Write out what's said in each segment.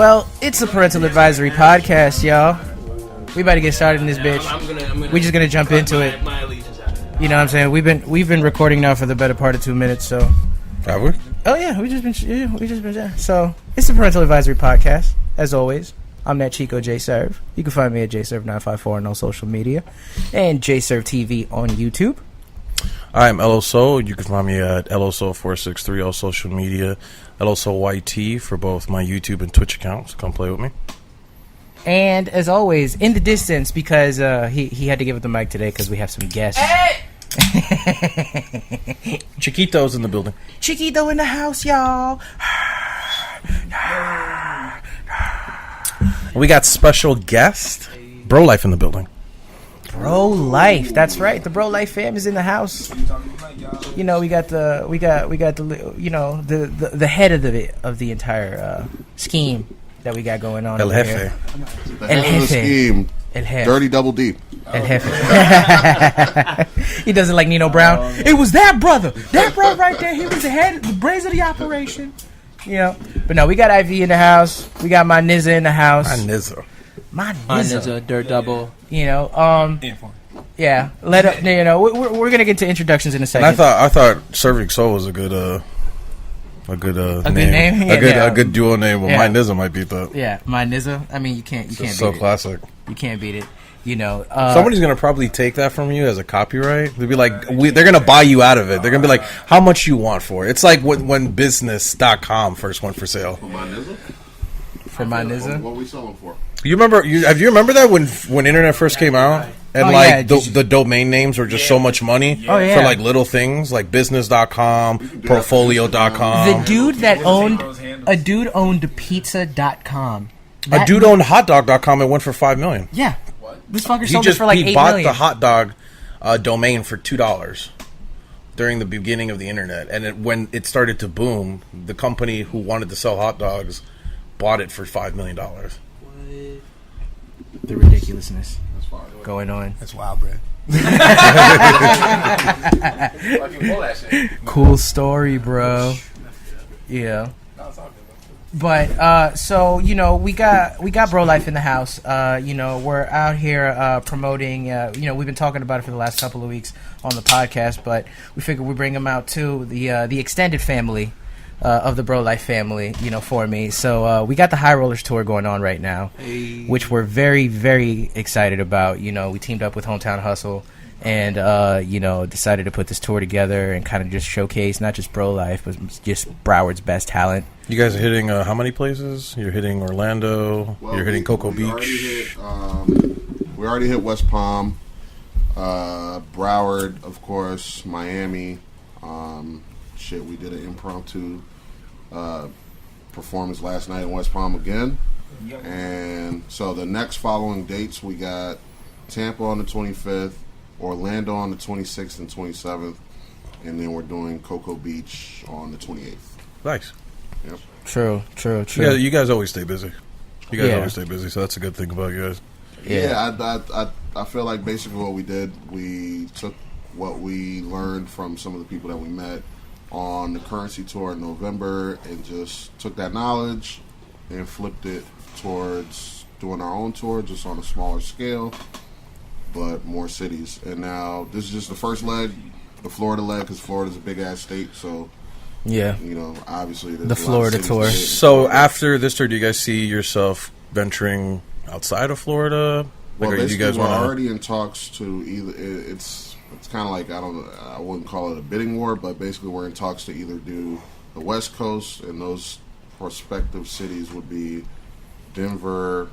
Well, it's the Parental Advisory Podcast, y'all. We about to get started in this bitch. We're just gonna jump into it. You know what I'm saying? We've been recording now for the better part of 2 minutes, so. Have we? Oh yeah, we just been. So it's the Parental Advisory Podcast. As always, I'm that Chico J Serve. You can find me at JServe954 on all social media, and JServe TV on YouTube. I'm LOSO. You can find me at LOSO463 on social media. LOSOYT for both my YouTube and Twitch accounts. Come play with me. And as always, in the distance, because he had to give up the mic today because we have some guests. Hey! Chiquito's in the building. Chiquito in the house, y'all. We got special guest BroLife in the building. BroLife, that's right. The BroLife fam is in the house. You know, we got the you know the head of the entire scheme that we got going on. El over Jefe. here. The head of the scheme. El Jefe. Dirty Double D. El Jefe. He doesn't like Nino Brown. It was that brother right there. He was the brains of the operation. You know, but no, we got IV in the house. We got my Nizza in the house. My Nizza, Dirt Double. You know, yeah. You know, we're gonna get to introductions in a second. And I thought Serving Soul was a good name. Good name? Yeah, a good duo name. Well, yeah. my Nizza might beat that. Yeah, my Nizza. I mean, you can't beat it. So classic. You can't beat it. You know, somebody's gonna probably take that from you as a copyright. They'll be like, they're gonna buy you out of it. They're gonna be like, how much you want for it? It's like when business.com first went for sale. For my Nizza? For my Nizza? What we selling for? You remember that when internet first came out and the domain names were just so much money for like little things like business.com, portfolio.com. The dude that owned pizza.com. A dude owned hotdog.com and went for $5 million. Yeah. This fucker sold it for like $8 million. He bought the hot dog domain for $2 during the beginning of the internet, and when it started to boom, the company who wanted to sell hot dogs bought it for $5 million. The ridiculousness going on. That's wild, bro. Cool story, bro. Yeah. But so you know, we got BroLife in the house. You know, we're out here promoting. You know, we've been talking about it for the last couple of weeks on the podcast, but we figured we bring them out too. The extended family of the BroLife family. You know, for me. So we got the High Rollers tour going on right now, which we're very, very excited about. You know, we teamed up with Hometown Hustle. And, you know, decided to put this tour together and kind of just showcase not just BroLife, but just Broward's best talent. You guys are hitting how many places? You're hitting Orlando. You're hitting Cocoa Beach. We already hit West Palm, Broward, of course, Miami. We did an impromptu performance last night in West Palm again. And so the next following dates, we got Tampa on the 25th. Orlando on the 26th and 27th, and then we're doing Cocoa Beach on the 28th. Nice. Yep. True. Yeah, you guys always stay busy. Always stay busy, so that's a good thing about you guys. Yeah, I feel like basically what we did, we took what we learned from some of the people that we met on the Currency Tour in November and just took that knowledge and flipped it towards doing our own tour, just on a smaller scale, but more cities. And now this is just the first leg, the Florida leg, because Florida's a big ass state. So yeah, you know, obviously the Florida tour. So after this tour, do you guys see yourself venturing outside of Florida? Well, like, basically, you guys we're already in talks to either. It's kind of like I wouldn't call it a bidding war, but basically we're in talks to either do the West Coast, and those prospective cities would be Denver,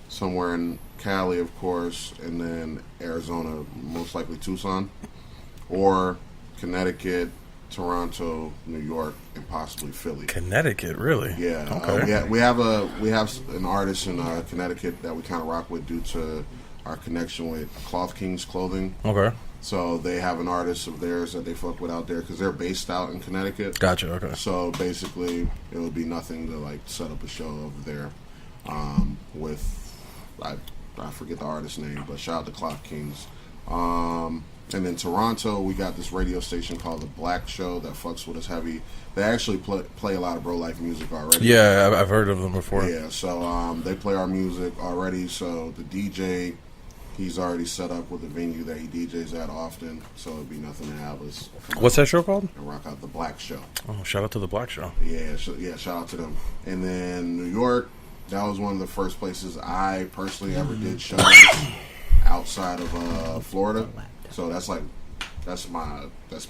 somewhere in Cali, of course, and then Arizona, most likely Tucson, or Connecticut, Toronto, New York, and possibly Philly. Connecticut, really? Yeah. Okay. We have an artist in Connecticut that we kind of rock with due to our connection with Cloth Kings Clothing. Okay. So they have an artist of theirs that they fuck with out there because they're based out in Connecticut. Gotcha. Okay. So basically, it would be nothing to like set up a show over there with I forget the artist's name, but shout out to Cloth Kings. And in Toronto, we got this radio station called The Black Show that fucks with us heavy. They actually play a lot of BroLife music already. Yeah, I've heard of them before. Yeah, so they play our music already. So the DJ, he's already set up with a venue that he DJs at often. So it'd be nothing to have us. What's that show called? And rock out The Black Show. Oh, shout out to The Black Show. Yeah, shout out to them. And then New York, that was one of the first places I personally ever did shows outside of Florida. So that's my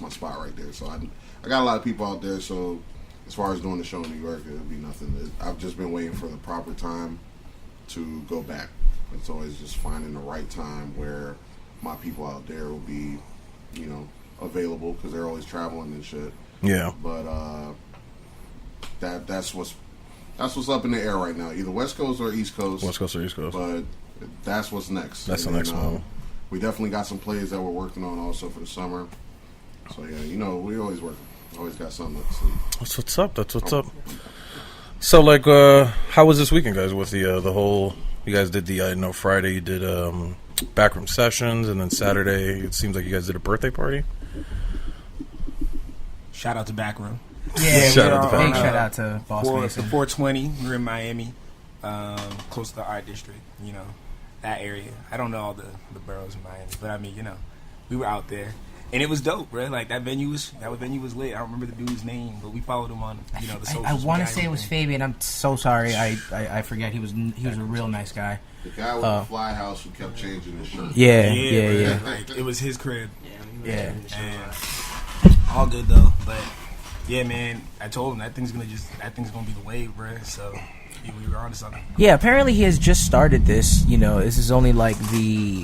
spot right there. So I got a lot of people out there. So as far as doing the show in New York, it'll be nothing. I've just been waiting for the proper time to go back. It's always just finding the right time where my people out there will be, available because they're always traveling and shit. Yeah. But that's what's up in the air right now. Either West Coast or East Coast. West Coast or East Coast. But that's what's next. That's the next one. We definitely got some plays that we're working on also for the summer. So yeah, we always working. Always got something up to see. That's what's up. That's what's up. So how was this weekend, guys? With the whole, you guys did the Friday you did backroom sessions, and then Saturday it seems like you guys did a birthday party. Shout out to Backroom. Yeah, big shout out to Boss Mason. 420. We're in Miami, close to the art district. That area. I don't know all the boroughs in Miami, but I mean, we were out there, and it was dope, bro. Like that venue was lit. I don't remember the dude's name, but we followed him on the socials. I want to say it was Fabian. I'm so sorry. I forget. He was a real nice guy. The guy with the fly house who kept changing his shirt. Yeah. Like, it was his crib. Yeah. All good though, but yeah, man. I told him that thing's gonna be the wave, bro. So. We were on to something. Yeah, apparently he has just started this. This is only like the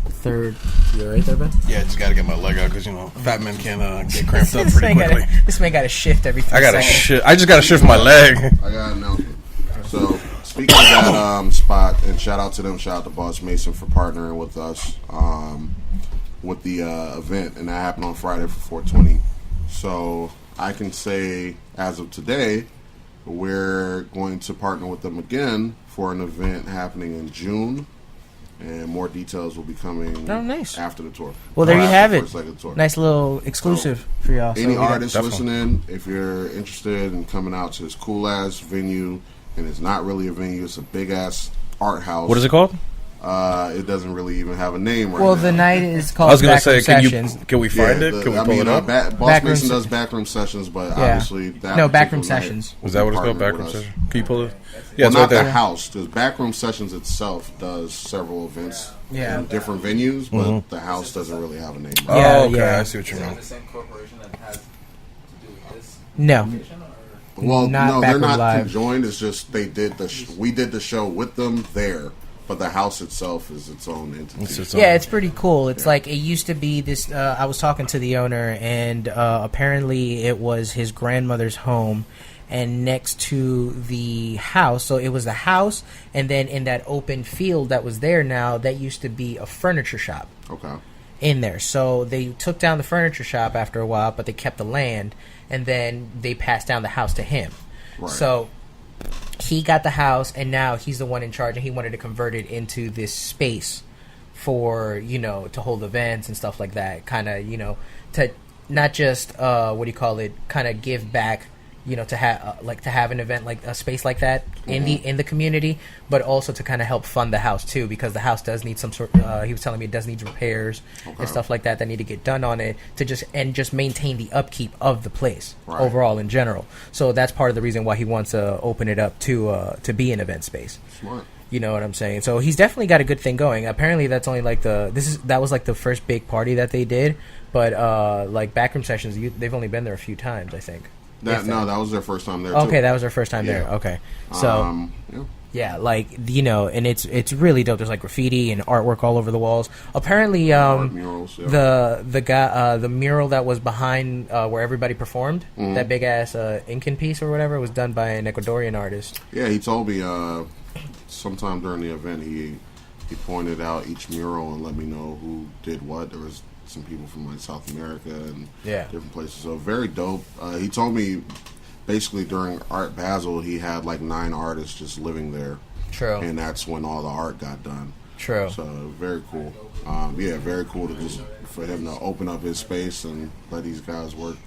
third. You right there, Ben? Yeah, I just got to get my leg out because fat men can get cramped up pretty quickly. This man got to shift everything. I just got to shift my leg. I got an announcement. So speaking of that spot, and shout out to them. Shout out to Boss Mason for partnering with us with the event, and that happened on Friday for 420. So I can say as of today, we're going to partner with them again for an event happening in June, and more details will be coming after the tour. Well, there you have it. Tour. Nice little exclusive for y'all. Any artists listening, if you're interested in coming out to this cool-ass venue, and it's not really a venue, it's a big-ass art house. What is it called? It doesn't really even have a name right now. Well, the night is called I was going to say, Sessions. Can we find it? Can we pull it up? Boss Mason does backroom sessions, but obviously that backroom sessions. Is that what it's called? Backroom sessions? Can you pull it? Yeah, well, not the house. Because backroom sessions itself does several events in different venues, but the house doesn't really have a name. I see what you mean. Is that the same corporation that has to do with this? No. Well, not they're not live. conjoined. It's just we did the show with them there. But the house itself is its own entity. It's pretty cool. It's like it used to be this. I was talking to the owner, and apparently it was his grandmother's home, and next to the house. So it was the house, and then in that open field that was there now, that used to be a furniture shop. Okay. In there, so they took down the furniture shop after a while, but they kept the land, and then they passed down the house to him. Right. So he got the house, and now he's the one in charge, and he wanted to convert it into this space for, to hold events and stuff like that. Kind of, to not just, kind of give back, to have an event like a space like that in the community, but also to kind of help fund the house too, because the house does need some sort. He was telling me it does need repairs and stuff like that need to get done on it to just maintain the upkeep of the place overall in general. So that's part of the reason why he wants to open it up to be an event space. Smart. You know what I'm saying? So he's definitely got a good thing going. Apparently that's only that was like the first big party that they did, but like backroom sessions, they've only been there a few times, I think. That was their first time there. Okay, that was their first time there. Okay, so and it's really dope. There's like graffiti and artwork all over the walls. Apparently, murals, the mural that was behind where everybody performed, that big ass Incan piece or whatever, was done by an Ecuadorian artist. Yeah, he told me sometime during the event he pointed out each mural and let me know who did what. There was some people from like South America and different places. So very dope. He told me basically during Art Basel he had like 9 artists just living there. True. And that's when all the art got done. True. So very cool. Very cool for him to open up his space and let these guys work.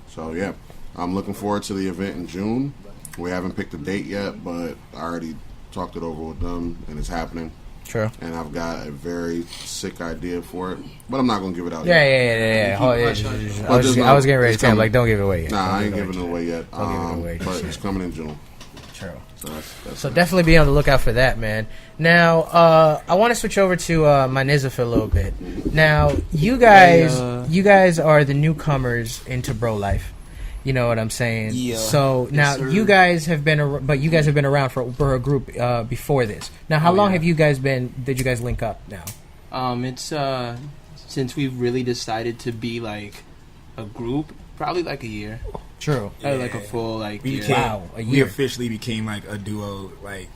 So yeah, I'm looking forward to the event in June. We haven't picked a date yet, but I already talked it over with them, and it's happening. True. And I've got a very sick idea for it, but I'm not gonna give it out Yeah. yet. I was getting ready to say, like, don't give it away yet. Nah, I ain't giving it away yet. Don't give it away. But it's coming in June. True. So So definitely be on the lookout for that, man. Now, I want to switch over to my Nizza for a little bit. Now, you guys are the newcomers into BroLife. You know what I'm saying? Yeah. So now you guys have been, around for a group before this. Now, how long have you guys been? Did you guys link up now? It's since we've really decided to be like a group, probably like a year. True. Like a full like We year. became, Wow, a we year. officially became like a duo, like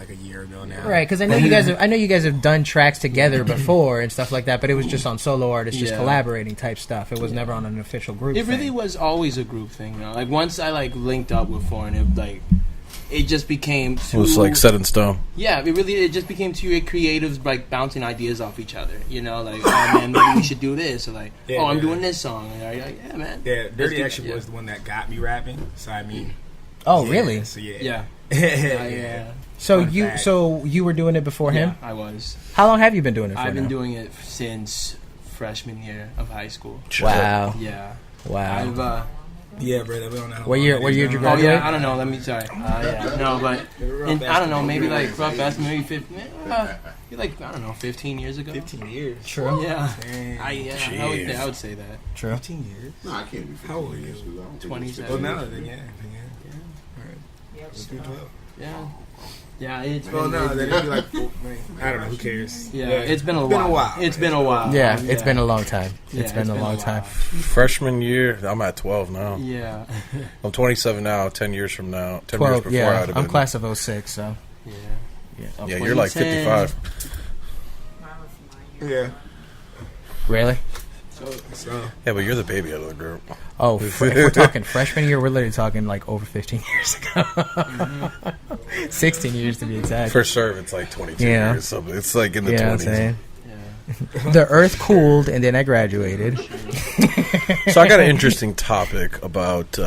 a year ago now. Right, because I know you guys have done tracks together before and stuff like that, but it was just on solo artists, just Yeah. collaborating type stuff. It was never on an official group. It really thing. was always a group thing, you know. Like once I like linked up with Foreign, it just became It was like set in stone. Yeah, it just became two creatives like bouncing ideas off each other. You know, like oh man, maybe we should do this. Or like I'm doing this song. And you're like yeah, man. Yeah, Dirty do- Action was the one that got me rapping. So I mean, Oh, really? So Yeah. yeah. So Fun fact. you were doing it before him? I was. How long have you been doing it for? I've been now? doing it since freshman year of high school. Wow. Yeah. Wow. I've Yeah, bro. We don't know how What long year- it what is year did you now. Oh graduate? yeah, I don't know. Let me sorry. Yeah, no, but I don't know. Maybe like rough estimate, maybe 15. Like I don't know, 15 years ago. 15 years. True. Yeah, Dang. I would say that. True. 15 years. No, I can't be. How old are you? 27. Well, now then, yeah. Alright. Let's do 12. Yeah, yeah. It's Well, been, no, then it'd be like, I don't know. Who cares? yeah, it's been a while. It's been a while. Yeah, it's been a long time. Yeah, It's been a long time. Freshman year, I'm at 12 now. Yeah, I'm 27 now. 10 years from now, 10 years 12. before I Yeah, would have I'm been. class of 06, so yeah. Yeah, you're like 55. Yeah. really. So Yeah, but you're the baby out of the group. Oh, if we're talking freshman year, we're literally talking like over 15 years ago. 16 years to be exact. For serve, it's like 22 Yeah. years. So it's like in the Yeah, I'm 20s. saying. Yeah. The earth cooled and then I graduated. So I got an interesting topic about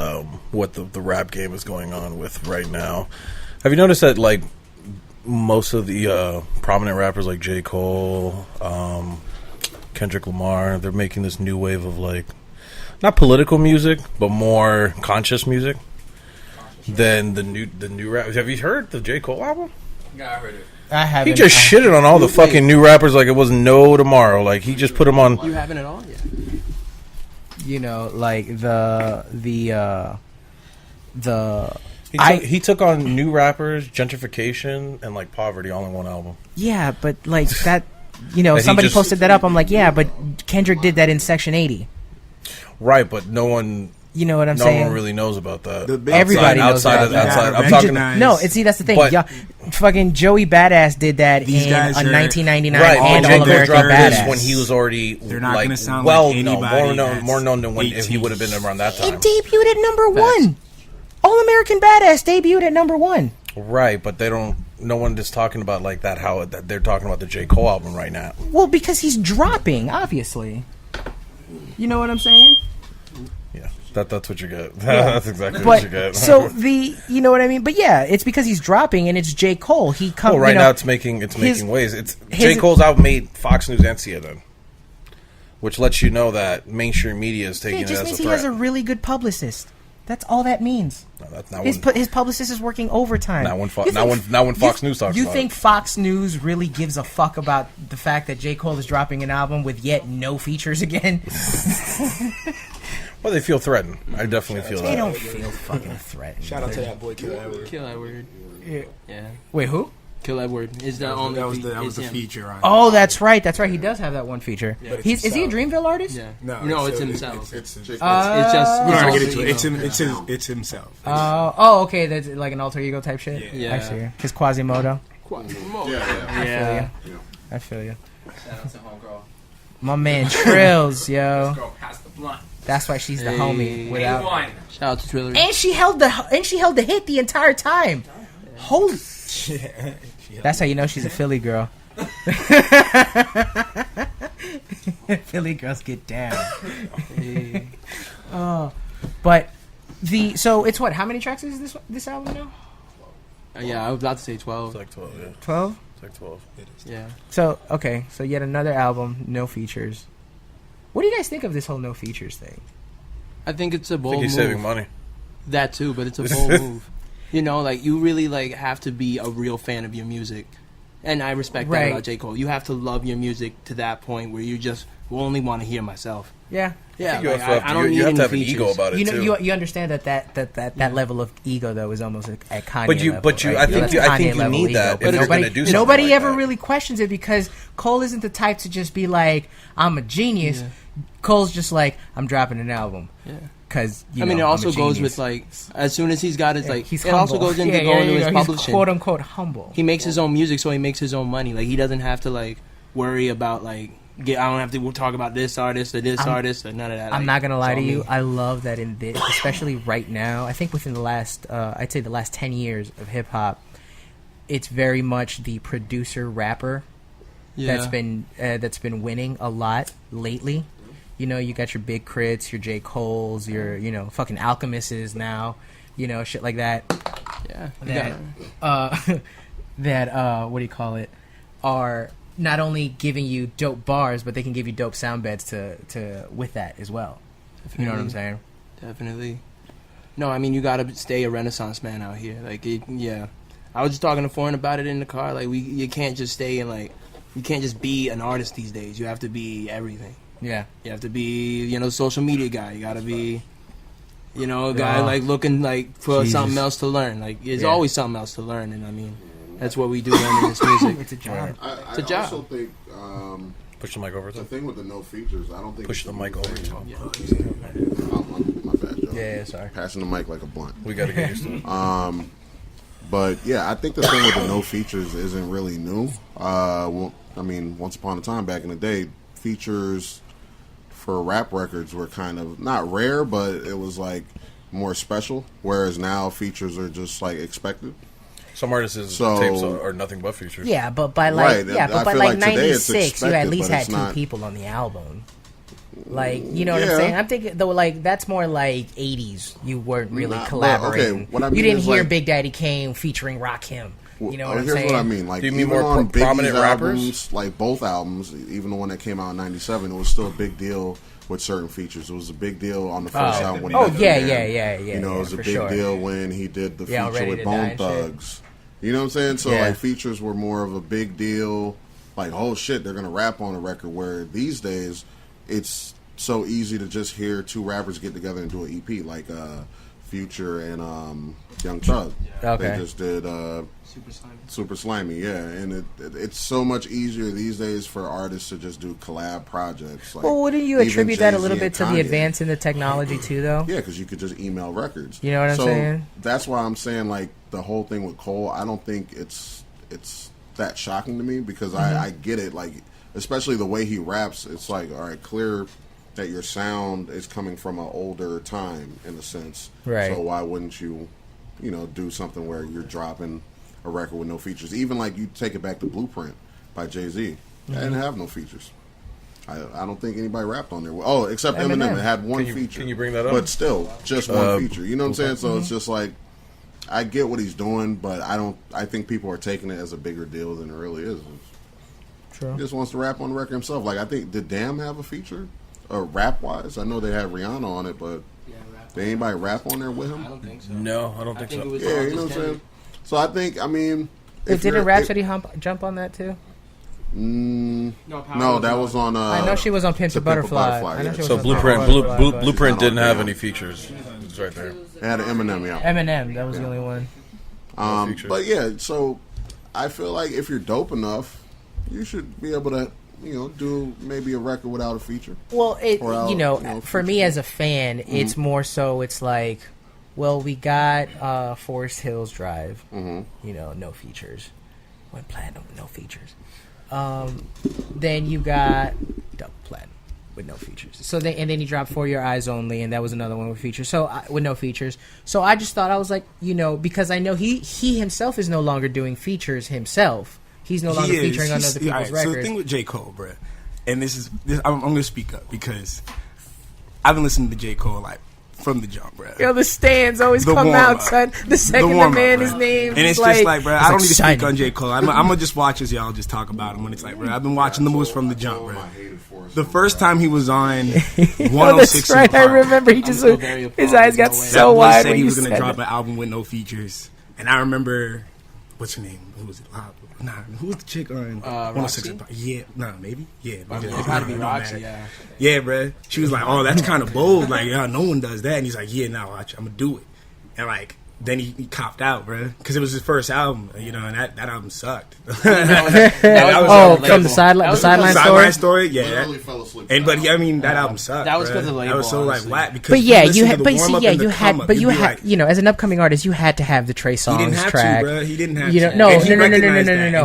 what the rap game is going on with right now. Have you noticed that like most of the prominent rappers like J. Cole, Kendrick Lamar, they're making this new wave of like not political music, but more conscious music than the new rap. Have you heard the J. Cole album? Yeah, I heard it. I haven't. He just shitted on all the fucking new rappers like it was no tomorrow. Like he just put them on. You haven't at all yet. You know, like the He took on new rappers, gentrification, and like poverty all in one album. yeah, but like that. You know, And he somebody just- posted that up. I'm like, yeah, but Kendrick did that in Section 80. Right, but no one You know what I'm no saying? one really knows about that. The big- Everybody knows outside that. of You outside. gotta I'm talking. recognize- No, see that's the thing. But- Yeah, fucking Joey Badass did that These in guys are- 1999 Right, and but All J. Cole American dropped this Badass. when he was already They're not like gonna sound well like known, anybody more known that's than when if he 18. would have been around that time. It debuted at number one. All American Badass debuted at number one. Right, but they don't. No one is talking about like that. How that they're talking about the J. Cole album right now. Well, because he's dropping, obviously. You know what I'm saying? Yeah, that's what you get. That's exactly what you But get. so you know what I mean? But yeah, it's because he's dropping and it's J. Cole. He comes. well, right you know, now it's making waves. It's his- J. Cole's album made Fox News and CNN, which lets you know that mainstream media is taking it it just as means a he threat. has a really good publicist. That's all that means. No, that's not His one. his publicist is working overtime. Not when You think- Fox News talks You about think it. Fox News really gives a fuck about the fact that J. Cole is dropping an album with yet no features again? Well, they feel threatened. I definitely feel They that. don't feel fucking threatened. Shout out to that boy, Kill Edward. Kill Edward. Yeah. Wait, who? Kill Edward is the only. That was it's the him. feature on. Oh, that's right. That's right. He does have that one feature. But it's Is he a himself. Dreamville artist? Yeah. No, it's himself. It's It's just. we don't have to get it's into it. also, It's himself. Okay. That's like an alter ego type shit. Yeah. I see. His Quasimodo. Yeah. I feel you. Shout out to homegirl. My man Trills, yo. Girl, pass the blunt. That's why she's the homie. Without. A1. Shout out to Triller. And she held the hit the entire time. Holy. She That's how you know she's a Philly girl. Philly girls get down. But so it's what? How many tracks is this album now? Yeah, I was about to say 12. It's like 12, yeah. 12? It's like 12. Yeah. So yet another album, no features. What do you guys think of this whole no features thing? I think it's a I bold think he's move. saving money. That too, but it's a bold move. You know, like you really like have to be a real fan of your music. And I respect that about J. Cole. You have to love your music to that point where you just will only want to hear myself. Yeah. Yeah, You like, also have I don't need to any have an features. ego about it You know, too. you understand that level of ego though is almost at Kanye But you- level, but you- right? I think That's you- I Kanye think you level need ego. that But if you're nobody, gonna do something nobody like ever that. really questions it because Cole isn't the type to just be like, I'm a genius. Yeah. Cole's just like, I'm dropping an album. Yeah. Because I mean, it also goes with like as soon as he's got his like, he's it also humble. goes into Yeah, going to his he's publishing. quote unquote humble. He makes his own music, so he makes his own money. Like he doesn't have to like worry about like I don't have to talk about this artist or this artist or none of that. I'm Like, not gonna lie it's to all you. me. I love that in this, especially right now. I think within the last, I'd say the last 10 years of hip hop, it's very much the producer rapper that's been winning a lot lately. You know, you got your Big Crits, your J. Cole's, your fucking Alchemists now, shit like that. Yeah. That what do you call it? Are not only giving you dope bars, but they can give you dope sound beds to with that as well. You know what I'm saying? Definitely. No, I mean you gotta stay a Renaissance man out here. Like, yeah. I was just talking to Foreign about it in the car. Like, you can't just stay in like, you can't just be an artist these days. You have to be everything. Yeah. You have to be, social media guy. You gotta be, a guy like looking like for something else to learn. Like, there's always something else to learn, and I mean, that's what we do in this music. It's a job. It's a job. also think Push the mic over. the thing with the no features, I don't think Push it's the a mic new over. thing. My bad, Joe. Yeah, sorry. Passing the mic like a blunt. We got to get used to it. But yeah, I think the thing with the no features isn't really new. Once upon a time back in the day, features for rap records were kind of not rare, but it was like more special. Whereas now features are just like expected. Some artists' So- tapes are nothing but features. Yeah, but by Right, like I by feel like like today it's '96, you at expected, least but had it's two not- people on the album. Like, you know what Yeah. I'm saying? I'm thinking though, like that's more like '80s. You weren't really Nah, but, collaborating. okay, what I you mean didn't is, hear like- Big Daddy Kane featuring Rakim. You know what I'm here's saying? what I mean. Like, Do you mean even more on Biggie's prominent rappers? albums, like both albums, even the one that came out in '97, it was still a big deal with certain features. It was a big deal on the first album when he Oh, did yeah, the Man. yeah. You know, it was a for big sure. deal when he did the Yeah, feature Ready with to Die Bone and shit. Thugs. You know what I'm saying? So Yeah. like features were more of a big deal. Like, oh shit, they're gonna rap on a record. Where these days, it's so easy to just hear two rappers get together and do an EP, like Future and Young Thug. Okay. They just did Super Slimy, yeah, and it's so much easier these days for artists to just do collab projects. Like, Well, wouldn't you even attribute that a Jay-Z little and bit to the Kanye. advance in the technology too, though? Yeah, because you could just email records. You know what I'm so saying? That's why I'm saying like the whole thing with Cole. I don't think it's that shocking to me because Mm-hmm. I get it. Like, especially the way he raps, it's like, all right, clear that your sound is coming from an older time in a sense. Right. So why wouldn't you, do something where you're dropping a record with no features? Even like you take it back to Blueprint by Jay-Z. That didn't have no features. I don't think anybody rapped on there. Oh, except Eminem. It had one feature. Can you bring that up? But still, just one feature. You know what I'm saying? So it's just like, I get what he's doing, but I think people are taking it as a bigger deal than it really is. True. He just wants to rap on the record himself. Like, I think, did Damn have a feature? Rap-wise? I know they had Rihanna on it, but did anybody rap on there with him? I don't think so. No, I don't think think so. it was Yeah, you know what I'm saying? So I think, if Didn't you're- Rhapsody jump on that too? No, Power that was on. I know she was on Pimp to a Butterfly. I know yeah. she was So on Blueprint, Pimp a Butterfly, but- Blueprint It's not didn't on have Damn. any features. It's right there. It had an Eminem, yeah. Eminem, that was the only one. features. But yeah, so I feel like if you're dope enough, you should be able to, do maybe a record without a feature. Well, Or out, for me as a fan, it's more so. It's like, well, we got Forest Hills Drive. No features. Went platinum with no features. Then you got double platinum. with no features. So then he dropped For Your Eyes Only, and that was another one with features. So with no features. So I just thought, I was like, because I know he himself is no longer doing features himself. He's no longer featuring on other people's records. So the thing with J. Cole, bruh, and I'm going to speak up because I've been listening to J. Cole like from the jump, bruh. Yo, the stands always come out, son. The second the man is named, and it's just like, bruh, I don't need to speak on J. Cole. I'm gonna just watch as y'all just talk about him when it's like, bruh, I've been watching the moves from the jump, bruh. The first time he was on 106 that's right. I remember he just his eyes got so wide. Said he was gonna drop an album with no features, and I remember what's her name? Who was it? Nah, who was the chick on 106? Yeah, maybe. Yeah, it gotta be Roxy. Yeah, bruh. She was like, "Oh, that's kind of bold. Like, yeah, no one does that." And he's like, "Yeah, now watch, I'm gonna do it." And like, then he copped out, bruh, because it was his first album, and that album sucked. From the sideline story. Yeah. But that album sucked. That was because of the label. That was so like whack. Because but yeah, you had as an upcoming artist, you had to have the Trey Songz track. He didn't have to. No.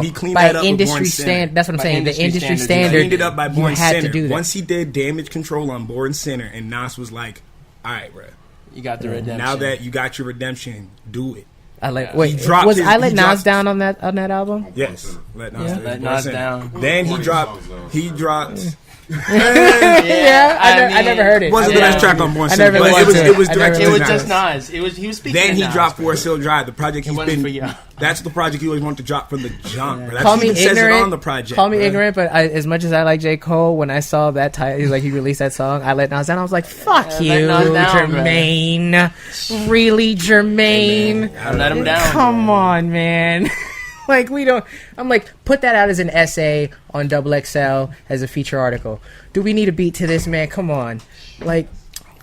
He cleaned by that up industry standard, that's what I'm saying. The industry standard, he cleaned it up by Born Center. To do that. Once he did Damage Control on Born Center, and Nas was like, "All right, bruh. You got the redemption. Now that you got your redemption, do it." I let Nas down on that album? Yes, let Nas down. Then he dropped. I never heard it. Wasn't the best track on Born Center, but it was directed. It was just Nas. He was speaking. Then he dropped Forest Hill Drive, the project he's been. That's the project he always wanted to drop from the jump. Call me ignorant. Says it on the project. Call me ignorant, but as much as I like J. Cole, when I saw that title, he released that song, I let Nas down. I was like, "Fuck you, Jermaine." Really, Jermaine? I let him down. Come on, man. I'm like, put that out as an essay on XXL as a feature article. Do we need a beat to this, man? Come on. But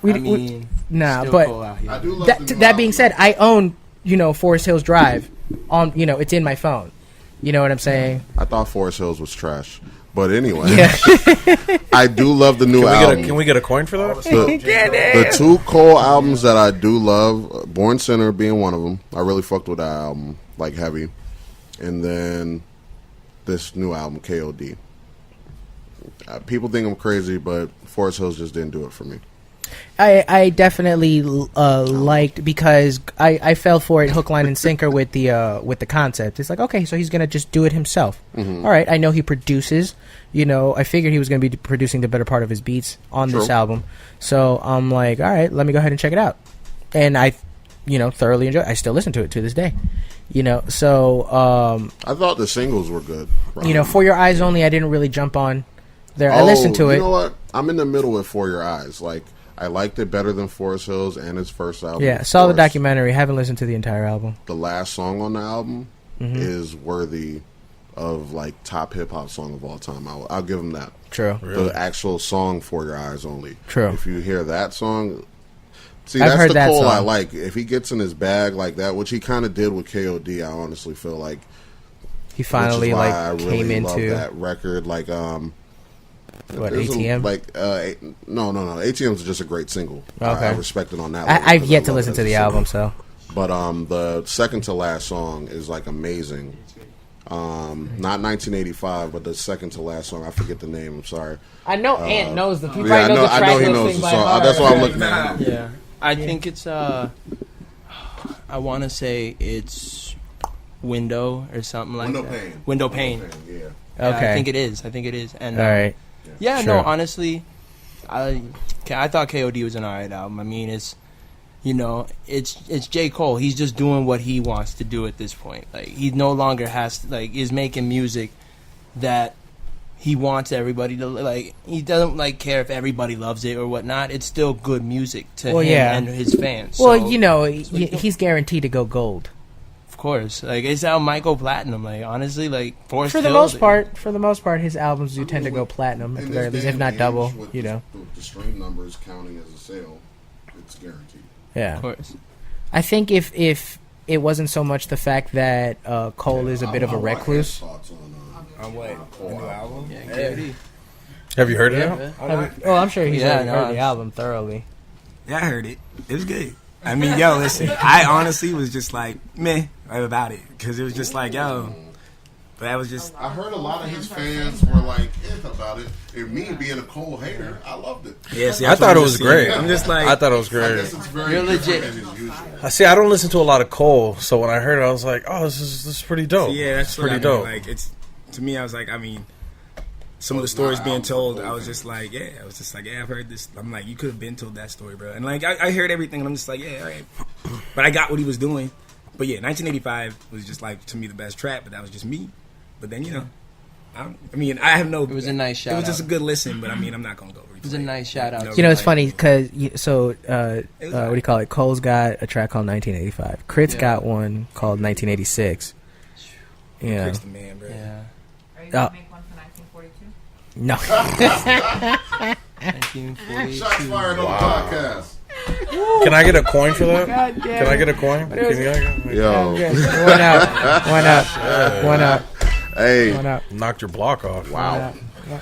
I do love that being said, I own, Forest Hills Drive on, it's in my phone. You know what I'm saying? I thought Forest Hills was trash. But anyway, I do love the new album. Can we get a coin for that? The two Cole albums that I do love, Born Center being one of them. I really fucked with that album, like heavy. And then this new album, KOD. People think I'm crazy, but Forest Hills just didn't do it for me. I definitely liked, because I fell for it hook, line, and sinker with the concept. It's like, okay, so he's gonna just do it himself. Mm-hmm. All right, I know he produces. I figured he was gonna be producing the better part of his beats on this album. So I'm like, all right, let me go ahead and check it out. And I, thoroughly enjoyed it. I still listen to it to this day. So I thought the singles were good. For Your Eyes Only, I didn't really jump on there. I listened to it. You know what? I'm in the middle with For Your Eyes. Like, I liked it better than Forest Hills and his first album. Yeah, saw the documentary. Haven't listened to the entire album. The last song on the album is worthy of top hip hop song of all time. I'll give him that. True. The actual song For Your Eyes Only. True. If you hear that song, see, I've heard that's the that Cole song. I like. If he gets in his bag like that, which he kind of did with KOD, I honestly feel like he finally came into that record. What, ATM? No. ATM is just a great single. Okay. I respect it on that. I've yet to listen to the album, so. But the second to last song is amazing. Not 1985, but the second to last song. I forget the name. I'm sorry. I know Ant knows the. I know he knows the song. That's why I'm looking at him. Yeah, I think it's. I want to say it's Window or something like that. Window Pane. Yeah. Okay. I think it is. And all right. Yeah, sure. No, honestly, I thought KOD was an alright album. I mean, it's J. Cole. He's just doing what he wants to do at this point. He no longer is making music that he wants everybody to He doesn't care if everybody loves it or whatnot. It's still good music to him and his fans. Well, he's guaranteed to go gold. Of course, it's how might go platinum. Honestly, Forest for the most part, his albums do tend to go platinum at the very least, if not double. With the stream numbers counting as a sale, it's guaranteed. Yeah, of course. I think if it wasn't so much the fact that Cole is a bit of a recluse. On what? The new album? Yeah, KOD. Have you heard it? I'm sure he's already heard the album thoroughly. Yeah, I heard it. It was good. I mean, listen, I honestly was just meh about it, because it was just But that was just. I heard a lot of his fans were like, about it. And me being a Cole hater, I loved it. Yeah, see, I thought it was great. I'm just like. I thought it was I great. guess it's very You're legit. different than his usual. I see. I don't listen to a lot of Cole, so when I heard it, I was like, "Oh, this is pretty dope." Yeah, that's it's what pretty I mean. dope. Like it's to me, I was like, I mean, some of the stories being told, I was just like, yeah, I was just like, yeah, I've heard this. I'm like, you could have been told that story, bro. And like, I heard everything, and I'm just like, yeah, all right. But I got what he was doing. But yeah, 1985 was just like to me the best trap, but that was just me. But then I have no. It was a nice shout It was just a out. good listen, but I mean, I'm not gonna go. It was a nice shout out. You know, it's funny because what do you call it? Cole's got a track called 1985. Crit's got one called 1986. Yeah. Crit's the man, bro. Yeah. Are you going to make one for 1942? No. 1942. Shots fired on the podcast. Can I get a coin for that? God damn Can I get a coin? Yo. One out. One out. Hey. One out. Knocked your block off. Wow.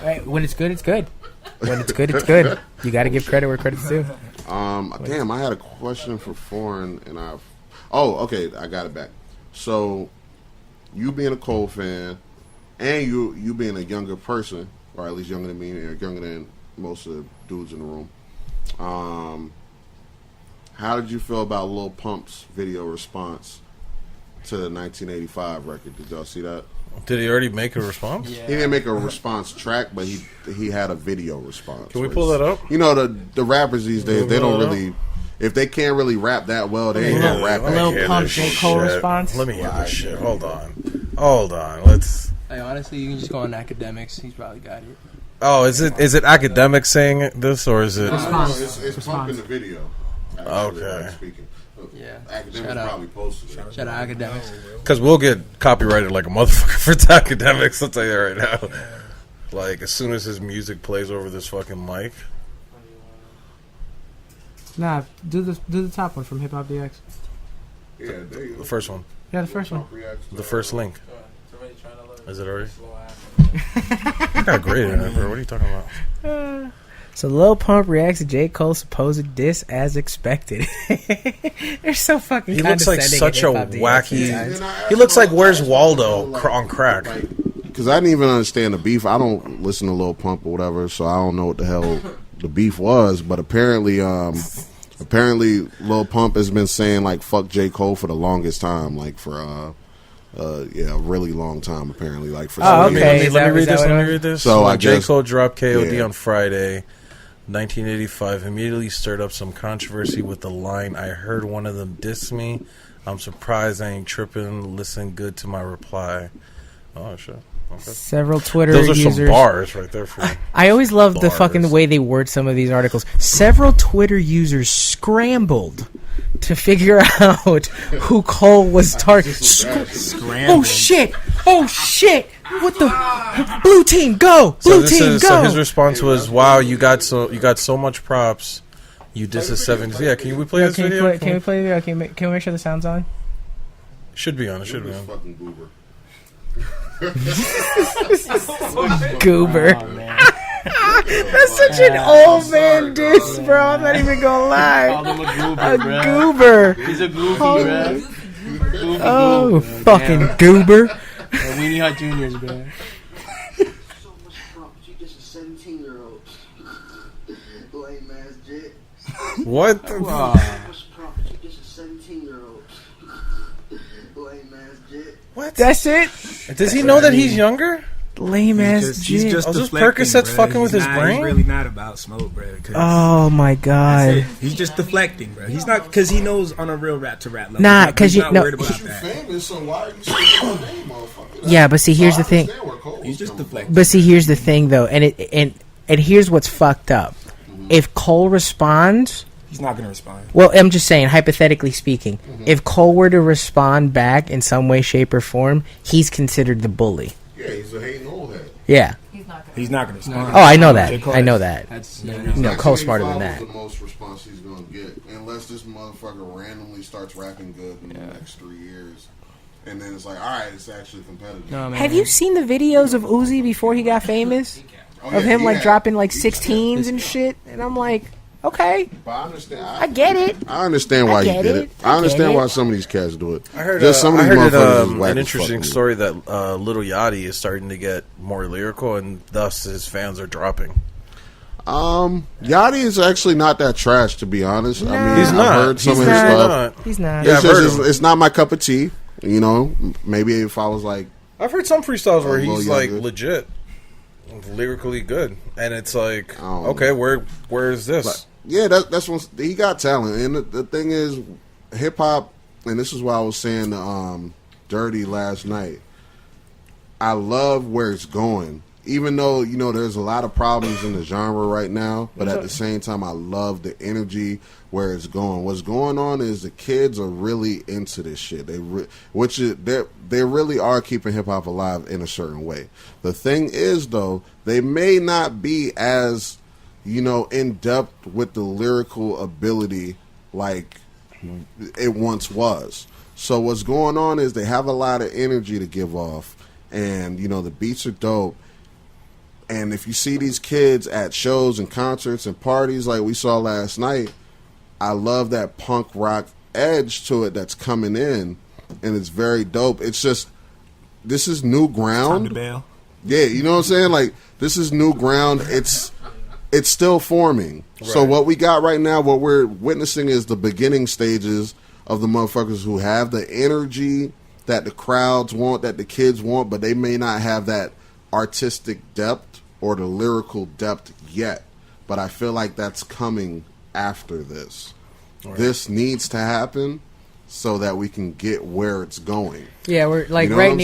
Hey, when it's good, it's good. When it's good, it's good. You got to give credit where credit's due. Damn, I had a question for Foreign, and okay, I got it back. So, you being a Cole fan, and you being a younger person, or at least younger than me, or younger than most of the dudes in the room, how did you feel about Lil Pump's video response to the 1985 record? Did y'all see that? Did he already make a response? Yeah. He didn't make a response track, but he had a video response. Can we pull that up? You know, the rappers these days, they don't really, if they can't really rap that well, they ain't gonna rap A that little good. Pump J. Cole response. Let me hear this shit. Hold on. Let's. Hey, honestly, you can just go on academics. He's probably got it. Oh, is it academic saying this, or is it? It's Pump in the video. Okay. Speaking. Yeah. Academics Shout out. probably posted it. Shout out academics. Because we'll get copyrighted like a motherfucker for academics. I'll tell you right now. Like as soon as his music plays over this fucking mic. Nah, do the top one from Hip Hop DX. Yeah, there you go. The first one. Yeah, the first one. The first link. Is it already? I got great in it, bro. What are you talking about? So Lil Pump reacts to J. Cole's supposed diss as expected. They're so fucking. He looks like condescending such a at Hip Hop DX wacky. sometimes. He looks like Where's Waldo on crack. Because I didn't even understand the beef. I don't listen to Lil Pump or whatever, so I don't know what the hell the beef was. But apparently Lil Pump has been saying like "fuck J. Cole" for the longest time, like for a really long time. Apparently, like for. Oh, some okay. reason. Let me read Is that this. what Let it me was? read this. So I J. guess- Cole dropped KOD yeah. on Friday, 1985. Immediately stirred up some controversy with the line, "I heard one of them diss me. I'm surprised I ain't tripping. Listen good to my reply." Oh shit. Okay. Several Twitter Those are users. some bars right there for you. I always love the Bars. fucking way they word some of these articles. Several Twitter users scrambled to figure out who Cole was targeting. Oh shit! Oh shit! What the? Blue team, go! Blue team, go! So his response was, "Wow, you got so much props. You diss a 70s." Yeah, can we play this Can video? we play the video? Can we make sure the sound's on? Should be on. It should be This on. fucking goober. Goober. Oh, man. That's such an old man diss, bro. I'm not even gonna lie. Called him a goober, A bro. goober. He's a goofy, bro. Goofy Oh, goober, bro. fucking Damn. goober. Weenie Hut Juniors, bro. So much props. You just a 17-year-old. Lame ass jit. What? So much props. You just a 17-year-old. Lame ass jit. What? That's it? Does he know that he's younger? Lame ass He's jit. just Oh, those deflecting, Percocets bro. fucking with He's his not- brain? He's really not about smoke, bro. 'cause Oh my that's god. it. He's just deflecting, bro. He's not because he knows on a real rap to rap level. Nah, He's 'cause he's you- not no, worried about You that. famous, so why are you speaking my name, motherfucker? Yeah, but see, here's the thing. He's just deflecting. But see, here's the thing, though, and here's what's fucked up. If Cole responds, He's not gonna respond. well, I'm just saying, hypothetically speaking, if Cole were to respond back in some way, shape, or form, he's considered the bully. Yeah, he's a hating old head. Yeah. He's not gonna respond. Oh, I know J. that. Cole I know is- that. That's No, Cole's smarter than 1985 that. was the most response he's gonna get, unless this motherfucker randomly starts rapping good in the next 3 years, and then it's like, all right, it's actually competitive. No, man. Have you seen the videos of Uzi before he got famous? Oh, Of yeah, him he like had- dropping like he- 16s and shit? And I'm like, Okay, But I understand. I get it. I understand why I he get did it. it. I I understand get why it. some of these cats do it. I heard, Just some of I these heard motherfuckers is whack an as interesting fuck. story that Lil Yachty is starting to get more lyrical, and thus his fans are dropping. Yachty is actually not that trash, to be honest. I mean, He's not. I've heard some He's of his not. stuff. He's not. Yeah, It's, I've heard just, him. it's not my cup of tea. You know, maybe if I was like, I've heard some freestyles where Lil he's like Yachty. legit, lyrically good, and it's like, don't okay, where is this? But, yeah, that's when he got talent. And the thing is, hip hop, and this is why I was saying Dirty last night. I love where it's going, even though you know there's a lot of problems in the genre right now. But at the same time, I love the energy where it's going. What's going on is the kids are really into this shit. They really are keeping hip hop alive in a certain way. The thing is, though, they may not be as in depth with the lyrical ability like it once was. So what's going on is they have a lot of energy to give off, and the beats are dope. And if you see these kids at shows and concerts and parties like we saw last night, I love that punk rock edge to it that's coming in, and it's very dope. It's just, this is new ground. Time to bail. Yeah, you know what I'm saying? Like, this is new ground. It's still forming. Right. So what we got right now, what we're witnessing is the beginning stages of the motherfuckers who have the energy that the crowds want, that the kids want, but they may not have that artistic depth or the lyrical depth yet. But I feel like that's coming after this. Right. This needs to happen so that we can get where it's going. Yeah, we're like right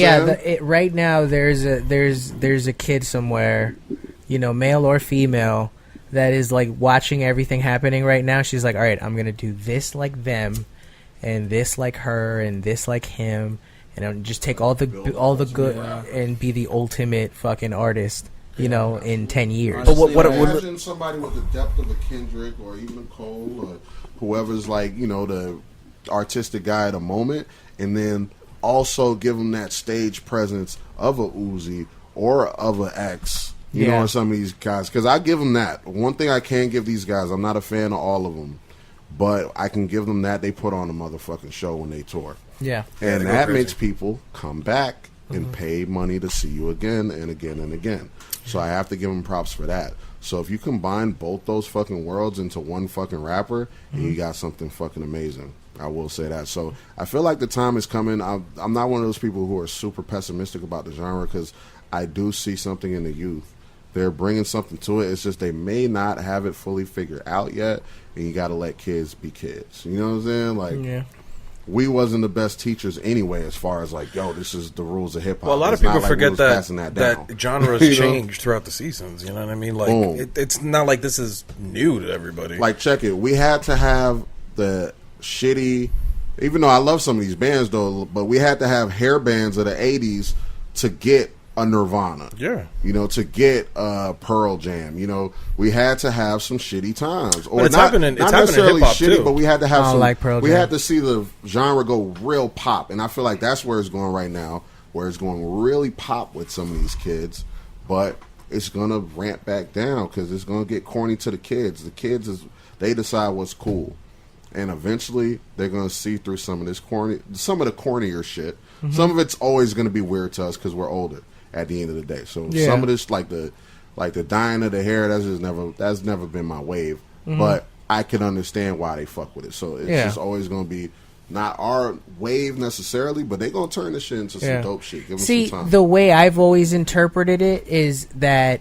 now. There's a kid somewhere, male or female, that is like watching everything happening right now. She's like, all right, I'm gonna do this like them, and this like her, and this like him, and I'll just take all the good and be the ultimate fucking artist, in 10 years. But what imagine somebody with the depth of a Kendrick or even a Cole or whoever's like, the artistic guy at a moment, and then also give them that stage presence of a Uzi or of a X. Or some of these guys. Because I give them that. One thing I can give these guys, I'm not a fan of all of them, but I can give them that. They put on a motherfucking show when they tour. Yeah. And that makes people come back and pay money to see you again and again and again. So I have to give them props for that. So if you combine both those fucking worlds into one fucking rapper, and you got something fucking amazing. I will say that. So I feel like the time is coming. I'm not one of those people who are super pessimistic about the genre, because I do see something in the youth. They're bringing something to it. It's just they may not have it fully figured out yet, and you got to let kids be kids. You know what I'm saying? Like, we wasn't the best teachers anyway, as far as like, yo, this is the rules of hip hop. Well, a lot of people forget that genres change throughout the seasons. You know what I mean? Like, it's not like this is new to everybody. Like, check it. We had to have the shitty, even though I love some of these bands though, but we had to have hair bands of the 80s to get a Nirvana. Yeah. To get a Pearl Jam. We had to have some shitty times. Or it's not, happening. It's not happening necessarily in hip-hop shitty, too. but we had to have some. Like Pearl we Jam. had to see the genre go real pop, and I feel like that's where it's going right now, where it's going really pop with some of these kids, but it's gonna ramp back down because it's gonna get corny to the kids. The kids they decide what's cool, and eventually they're gonna see through some of the cornier shit. Mm-hmm. Some of it's always gonna be weird to us because we're older. At the end of the day, so some of this, like the dyeing of the hair, that's never been my wave. Mm-hmm. But I can understand why they fuck with it. So it's just always gonna be not our wave necessarily, but they gonna turn this shit into some dope shit. Give them some time. The way I've always interpreted it is that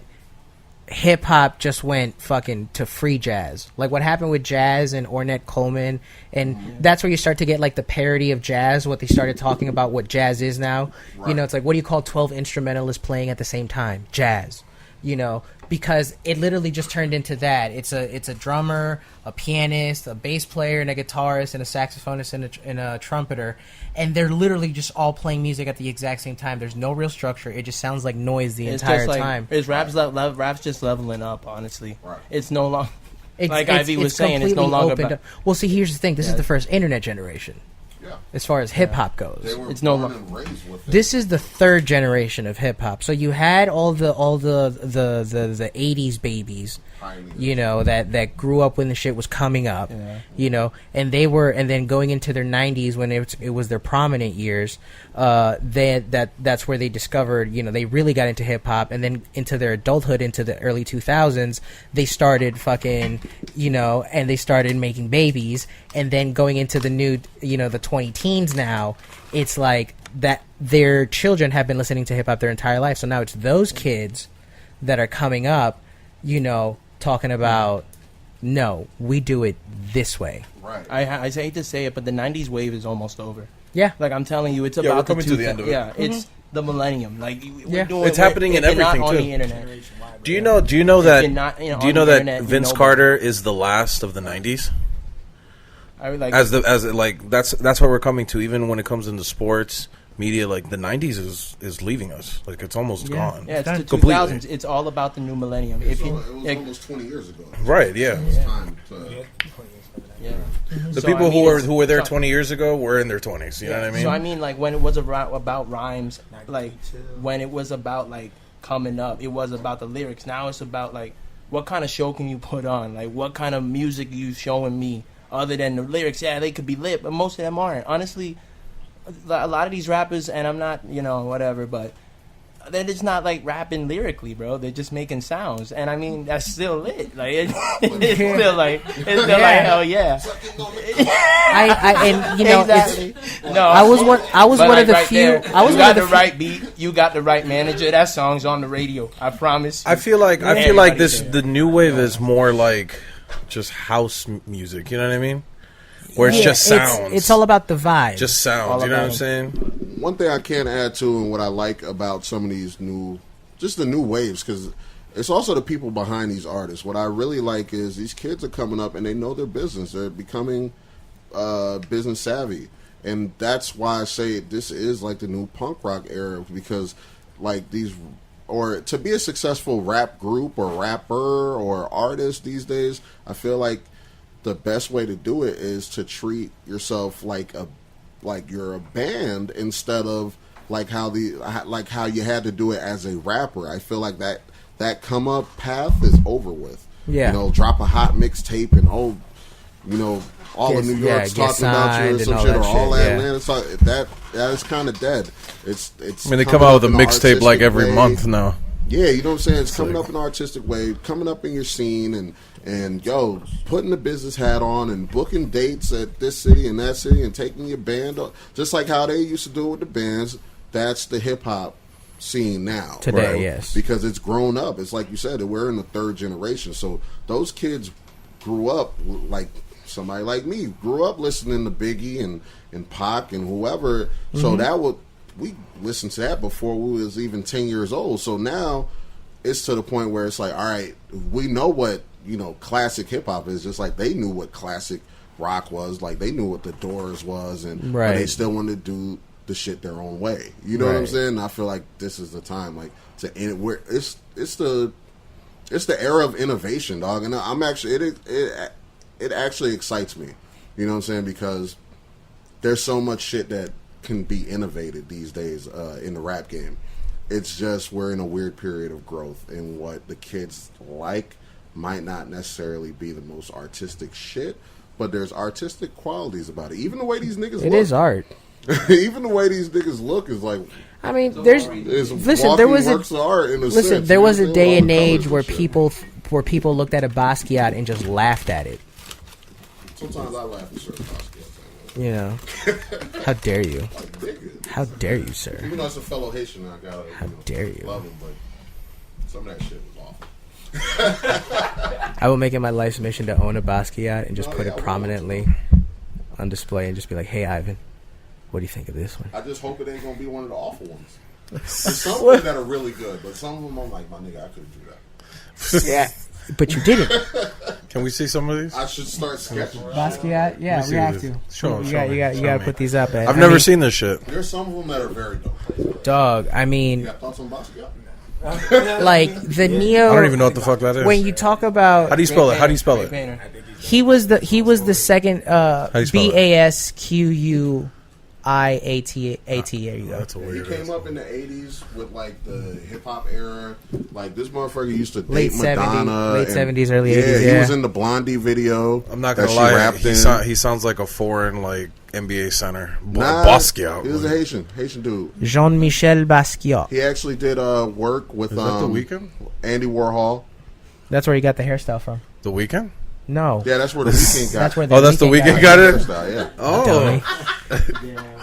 hip hop just went fucking to free jazz. Like what happened with jazz and Ornette Coleman, and that's where you start to get like the parody of jazz, what they started talking about what jazz is now. Right. It's like, what do you call 12 instrumentalists playing at the same time? Jazz. Because it literally just turned into that. It's a drummer, a pianist, a bass player, and a guitarist, and a saxophonist, and a trumpeter, and they're literally just all playing music at the exact same time. There's no real structure. It just sounds like noise the entire time. It's rap's just leveling up. Honestly, it's no longer like Ivy was saying. It's no longer. Well, see, here's the thing. This is the first internet generation. as far as hip hop goes. They were It's no born lo- and raised with it. This is the third generation of hip hop. So you had all the 80s babies, you know, that grew up when the shit was coming up, you know, and then going into their 90s when it was their prominent years, that's where they discovered, you know, they really got into hip hop, and then into their adulthood, into the early 2000s, they started fucking, you know, and they started making babies, and then going into the new, you know, the 20 teens now, it's like that their children have been listening to hip hop their entire life. So now it's those kids that are coming up, you know, talking about, no, we do it this way. Right. I hate to say it, but the 90s wave is almost over. Yeah. Like, I'm telling you, it's Yeah, we're about coming to the end of it. Yeah, it's the millennium. Like, Yeah. It's happening in if you're everything, not on too. the internet. Do you know that? you're not, you know, Do you on know the that internet, Vince nobody- Carter is the last of the '90s? I would like That's what we're coming to. Even when it comes into sports media, like the '90s is leaving us. Like it's almost gone. Yeah, it's the Completely. 2000s. It's all about the new millennium. It If you, was almost 20 years ago. Right? Yeah. It's time to. yeah. The So, people I mean, who were there so- 20 years ago were in their 20s. You know what I mean? So I mean, like when it was about rhymes, like when it was about like coming up, it was about the lyrics. Now it's about like what kind of show can you put on? Like what kind of music you showing me other than the lyrics? Yeah, they could be lit, but most of them aren't. Honestly, a lot of these rappers, and I'm not, you know, whatever, but they're just not like rapping lyrically, bro. They're just making sounds, and I mean that's still lit. Like it's still like hell yeah. And you know, Exactly. No, I was one but, of like, the right few. there, I was you one got of the the few, right beat. You got the right manager. That song's on the radio. I promise. I feel like Everybody this there. the new wave is more like just house music. You know what I mean? Where it's yeah, just sounds. It's all about the vibe. just sounds. You know what I'm saying? One thing I can add to, and what I like about some of these the new waves, because it's also the people behind these artists. What I really like is these kids are coming up and they know their business. They're becoming business savvy, and that's why I say this is like the new punk rock era, because like these, or to be a successful rap group or rapper or artist these days, I feel like the best way to do it is to treat yourself like you're a band, instead of like how you had to do it as a rapper. I feel like that come up path is over with. Yeah. You know, drop a hot mixtape and you know, all of New York's get talking about you or signed some and all shit, or that all shit, yeah. Atlanta's talking, that is kind of dead. It's. I mean, they come coming out up with a in an mixtape like artistic every way. month now. Yeah, you know what I'm saying? It's coming up in an artistic way, coming up in your scene, and yo, putting the business hat on and booking dates at this city and that city and taking your band up, just like how they used to do it with the bands. That's the hip hop scene now. Today, right? yes. Because it's grown up. It's like you said, we're in the third generation. So those kids grew up like somebody like me, grew up listening to Biggie and Pac and whoever. Mm-hmm. So we listened to that before we was even 10 years old. So now it's to the point where it's like, all right, we know what, you know, classic hip hop is, just like they knew what classic rock was, like they knew what the Doors was, and Right. but they still wanted to do the shit their own way. You know what I'm Right. saying? I feel like this is the time, like to end where it's the era of innovation, dog. And I'm actually it actually excites me. You know what I'm saying? Because there's so much shit that can be innovated these days in the rap game. It's just we're in a weird period of growth, and what the kids like might not necessarily be the most artistic shit, but there's artistic qualities about it. Even the way these niggas look. It is art. Even the way these niggas look is like, I mean, there's is listen. There was works of art in a listen. sense. There You was know a what I'm saying? day All and the age colors where and shit. people looked at a Basquiat and just laughed at it. Sometimes I laugh at certain Basquiat. You know, how dare you? Like, nigga. How dare you, sir? Even though it's a fellow Haitian, I gotta dare you. love him, but some of that shit was awful. I will make it my life's mission to own a Basquiat and just Oh, put yeah, it I will. prominently on display and just be like, "Hey, Ivan, what do you think of this one?" I just hope it ain't gonna be one of the awful ones. There's some of them that are really good, but some of them I'm like, my nigga, I couldn't do that. Yeah, but you didn't. Can we see some of these? I should start sketching. Basquiat, yeah, Let me we see have this. to. Show you me, show gotta me. put these up. I've never seen this shit. There's some of them that are very dope. Dog. I You mean, got thoughts on Basquiat? like the Neo. I don't even know what the fuck that is. When you talk How about, do you spell it? How do you spell it? Painter. he was the second do you spell it? BASQUAT There you go. That's a He weird. came up in the 80s with like the hip hop era. Like this motherfucker used to Late date Madonna. late and- 70s, early yeah, 80s. He Yeah, was in the Blondie video. I'm not that gonna she lie. rapped in. He sounds like a foreign like NBA center. Nah, Basquiat. He was a Haitian dude. Jean-Michel Basquiat. He actually did work with Is that the Weeknd? Andy Warhol. That's where he got the hairstyle from. The Weeknd? No, Yeah, that's where the Weeknd got. that's where. Oh, that's the Weeknd got it. Hairstyle, yeah. Oh,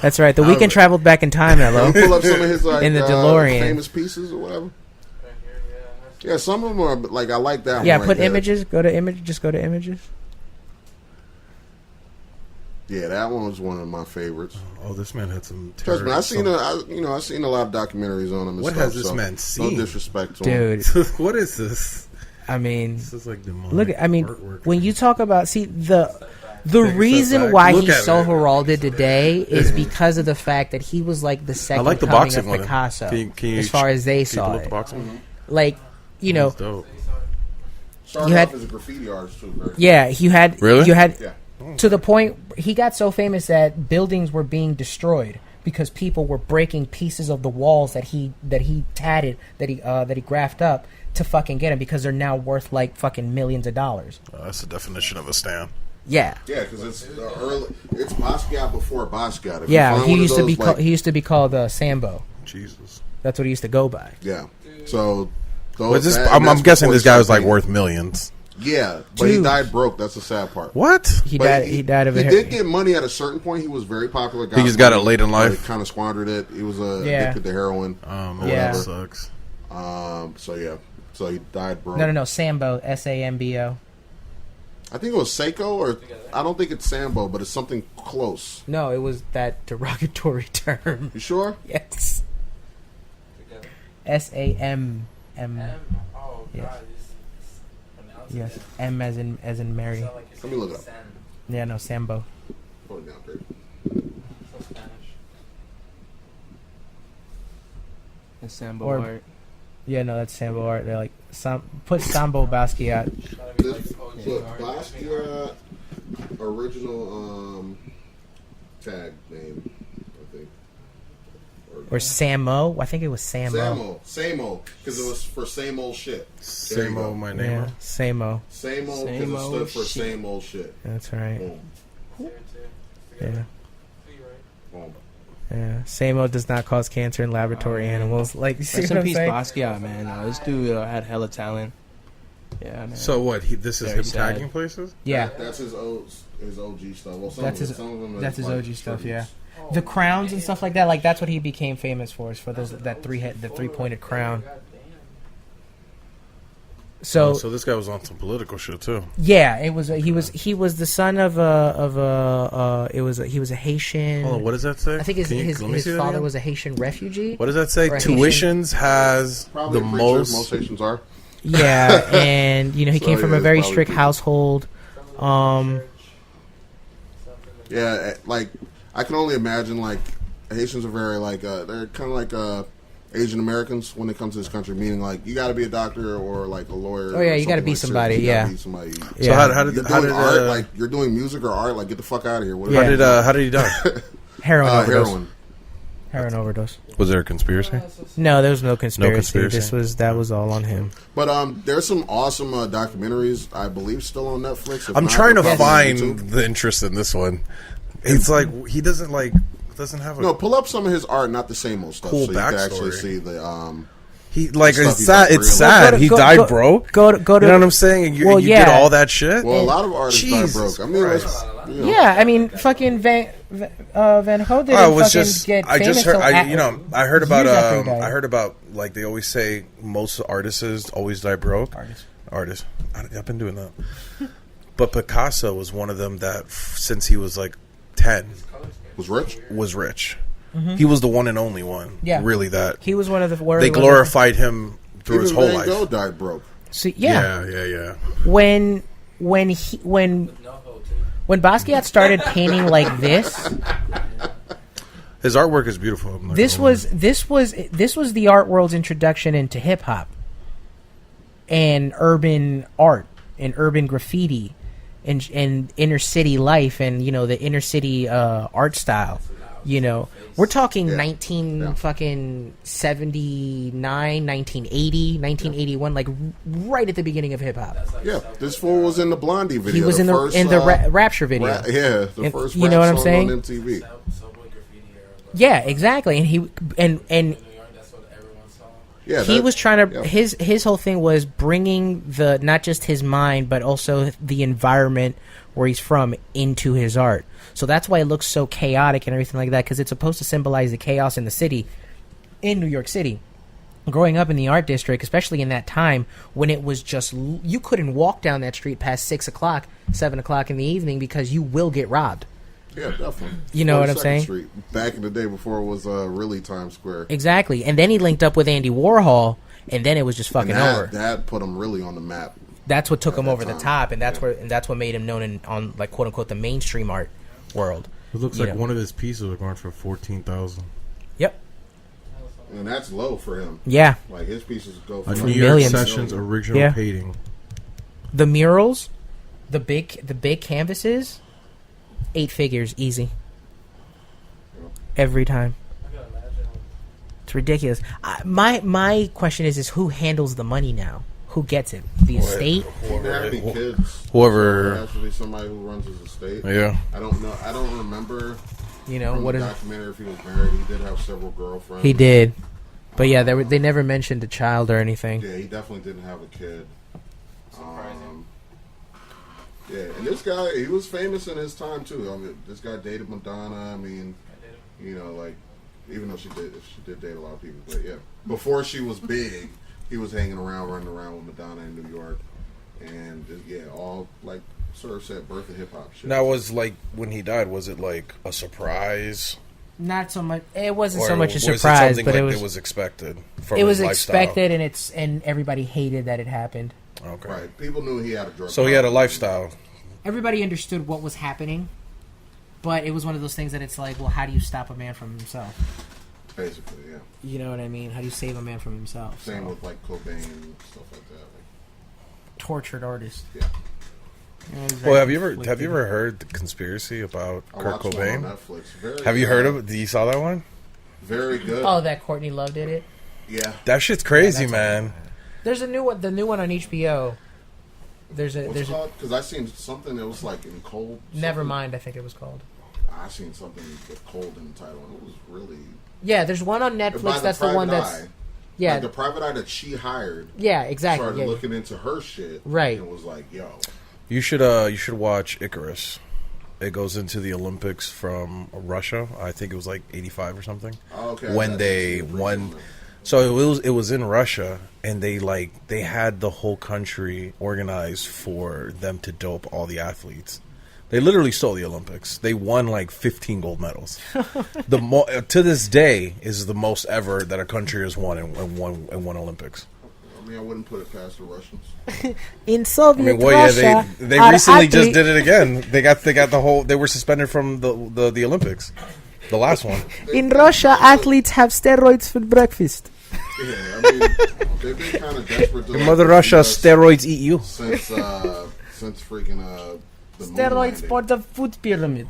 That's right. The Weeknd traveled back in time. Hello. Pull up some of his like In the DeLorean. famous pieces or whatever. Yeah, some of them are like I like that. Yeah, one right put there. images. Go to image. Just go to images. Yeah, that one was one of my favorites. oh, this man had some. Trust me, I've terror- seen a lot of documentaries on him. And What stuff, has this so man seen? No disrespect to him. Dude, what is this? I mean, This is like demonic. look. I mean, artwork. when you talk about the Take a reason step back. why Look he's at so it. heralded today is because of the fact that he was like the I second like the coming boxing of one. Picasso, Can you as far as they can you saw pull up it. the boxing? Like, you know, That's dope. Started You had- off as a graffiti artist too. Very yeah, you had Really? you had Yeah. to the point he got so famous that buildings were being destroyed because people were breaking pieces of the walls that he tatted that he graphed up to fucking get him because they're now worth like fucking millions of dollars. That's the definition of a stand. Yeah. Yeah, because it's Basquiat before Basquiat. If you Yeah, find he one of used to those, be like, he used to be called Sambo. Jesus. That's what he used to go by. Yeah. So Was this, that- I'm that's guessing before this he guy was started like worth painting. millions. Yeah, but he Dude. died broke. That's the sad part. What? He But died. He died of He a did get money at a certain point. He was very popular. He just got it late in life? Kind of squandered it. He was Yeah. addicted to heroin. Oh man, Yeah. that sucks. So yeah. So he died broke. No, Sambo, Sambo. I think it was Seiko, or I don't think it's Sambo, but it's something close. No, it was that derogatory term. You sure? Yes. SAM. Oh, Yes. God. It's pronouncing Yes. it. M as in Mary. Sound like you're Let me look it saying up. Sam. Yeah, no, Sambo. Put it down, Craig. So Spanish. And Sambo Or- art. Yeah, no, that's Sambo art. They're like put Sambo Basquiat. Gotta be This, like OG look, art. Basquiat original tag name, I think. Or Samo. I think it was Samo. Samo, because it was for same old shit. There you Same go. old my name. Yeah, Samo. Same old, Same because it stood old for shit. same old shit. That's right. Boom, Yeah. boom. Yeah. Samo does not cause cancer in laboratory animals. Like, you see Rest what in I'm peace, saying? Basquiat, man. This dude had hella talent. Yeah, man. So what? This is Very him sad. tagging places? Yeah. That's his OG stuff. Well, some That's of his- some of them That's is his like OG stuff, tributes. yeah. The crowns and stuff like that, like that's what he became famous for, is for those the three-pointed crown. So So this guy was on some political shit too. yeah, he was the son of he was a Haitian. Hold on, what does that say? I think his Can you- let me see that father again? was a Haitian refugee. What does that say? or a Haitian- Tuitions has Probably the a preacher, most Haitians are. Yeah, and he So, came from yeah, a very it's probably strict people. household. Yeah, like I can only imagine. Like Haitians are very like they're kind of like Asian Americans when it comes to this country. Meaning like you got to be a doctor or like a lawyer. Oh, yeah, or you gotta something be like somebody, serious. You gotta yeah. be somebody. So Yeah. how did You're how doing did art, like you're doing music or art. Like get the fuck out of here. Yeah. how did he die? Heroin overdose. Heroin. Heroin overdose. Was there a conspiracy? No, there was no conspiracy. conspiracy? That was all on him. But there's some awesome documentaries. I believe still on Netflix. If I'm not, trying to they're probably on find YouTube. the interest in this one. It's like he doesn't have a No, pull up some of his art, not the same old stuff, Cool so you can actually backstory. see the he like stuff it's he's sad. like It's real. sad. Go to- He go- died go- broke. Go to You know what I'm saying? And you, Well, and you yeah. did all that shit. Well, a lot of artists die Jesus broke. I mean, Christ. you know, Yeah, I mean, fucking Van Gogh didn't I was fucking just, get I famous just heard, till I heard about, years after he died. I heard about, like they always say, most artists always die broke. Artists. I've been doing that. But Picasso was one of them that, since he was like 10, was rich. was rich. He was the one and only one. Mm-hmm. Yeah. Really, that He was one of the. they glorified him through his Even whole Van life. Gogh died broke. See, yeah. Yeah. When Basquiat started painting like this, His artwork is beautiful. I'm not this gonna was the art world's introduction into hip hop and urban art and urban graffiti and inner city life and the inner city art style. You know, we're talking Yeah. 19 Yeah. fucking 79, 1980, 1981, like right at the beginning of hip hop. Yeah, this fool was in the Blondie video. He was in the first, Rapture video. the And first you rap know what I'm song saying? on MTV. Subway graffiti era. But Yeah, exactly. And in New York, that's what everyone saw. Yeah, he was trying to yeah. his whole thing was bringing the not just his mind but also the environment where he's from into his art. So that's why it looks so chaotic and everything like that, because it's supposed to symbolize the chaos in the city, in New York City. Growing up in the art district, especially in that time when it was just, you couldn't walk down that street past 6 o'clock, 7 o'clock in the evening because you will get robbed. Yeah, definitely. You know what I'm 42nd saying? Street, back in the day before it was really Times Square. Exactly. And then he linked up with Andy Warhol, and then it was just fucking And over. that put him really on the map. That's what took at him that over the time. top, and that's Yeah. that's what made him known on like quote unquote the mainstream art world. It looks You like know. one of his pieces are going for 14,000. Yep. And that's low for him. Yeah. Like his pieces go A for New York millions. Sessions original Yeah. painting. The murals, the big canvases, 8 figures easy. Every time. I can imagine. It's ridiculous. My question is who handles the money now? Who gets it? The estate? There have to be kids. Whoever- There has to be somebody who runs his estate. Yeah. I don't know. I don't remember You know from what the is? documentary if he was married. He did have several girlfriends. He did, but yeah, they never mentioned a child or anything. Yeah, he definitely didn't have a kid. Surprising. Yeah, and this guy, he was famous in his time too. I mean, this guy dated Madonna. I mean, you know, like, even though she did date a lot of people, but yeah, before she was big, he was hanging around, running around with Madonna in New York, and yeah, all like sort of said birth of hip hop shit. Now, was like when he died, was it like a surprise? Not so much. It wasn't Or so much a was it surprise, something but like it was expected from it was his lifestyle? expected, and everybody hated that it happened. Okay. Right, people knew he had a drug. So he had a problem. lifestyle. Everybody understood what was happening, but it was one of those things that it's like, well, how do you stop a man from himself? Basically, yeah. You know what I mean? How do you save a man from himself? Same So, with like Cobain and stuff like that. Like, tortured artist. yeah, You know, he's Well, very have you conflicted. ever heard the conspiracy about I Kurt watched one on Cobain? Netflix. Very, Have you heard of it? You saw that one? Very good. Oh, that Courtney Love did it. Yeah. That shit's crazy, Yeah, that's man. There's a new one. The new one on HBO. There's What's a it called? Because I seen something that was like in cold. Never something. mind. I think it was called. I seen something with cold in the title, and it was really. Yeah, there's one on By Netflix. That's the one private that's eye. yeah, Like the private eye that she hired yeah, exactly. started Yeah. looking into her shit. Right. And was like, yo. You should watch Icarus. It goes into the Olympics from Russia. I think it was like 85 or something. Oh, okay. When That's they the won. original. So it was in Russia, and they had the whole country organized for them to dope all the athletes. They literally stole the Olympics. They won like 15 gold medals. To this day is the most ever that a country has won in one Olympics. I mean, I wouldn't put it past the Russians. In I Soviet mean, well, Russia, yeah, they our recently just athlete- did it again. They got the whole. They were suspended from the Olympics, the last one. In Russia, athletes have steroids for breakfast. Yeah, I mean, they've been kind of desperate to. Your like, Mother beat Russia, us steroids eat you. Since freaking the moon Steroids landing. for the food pyramid.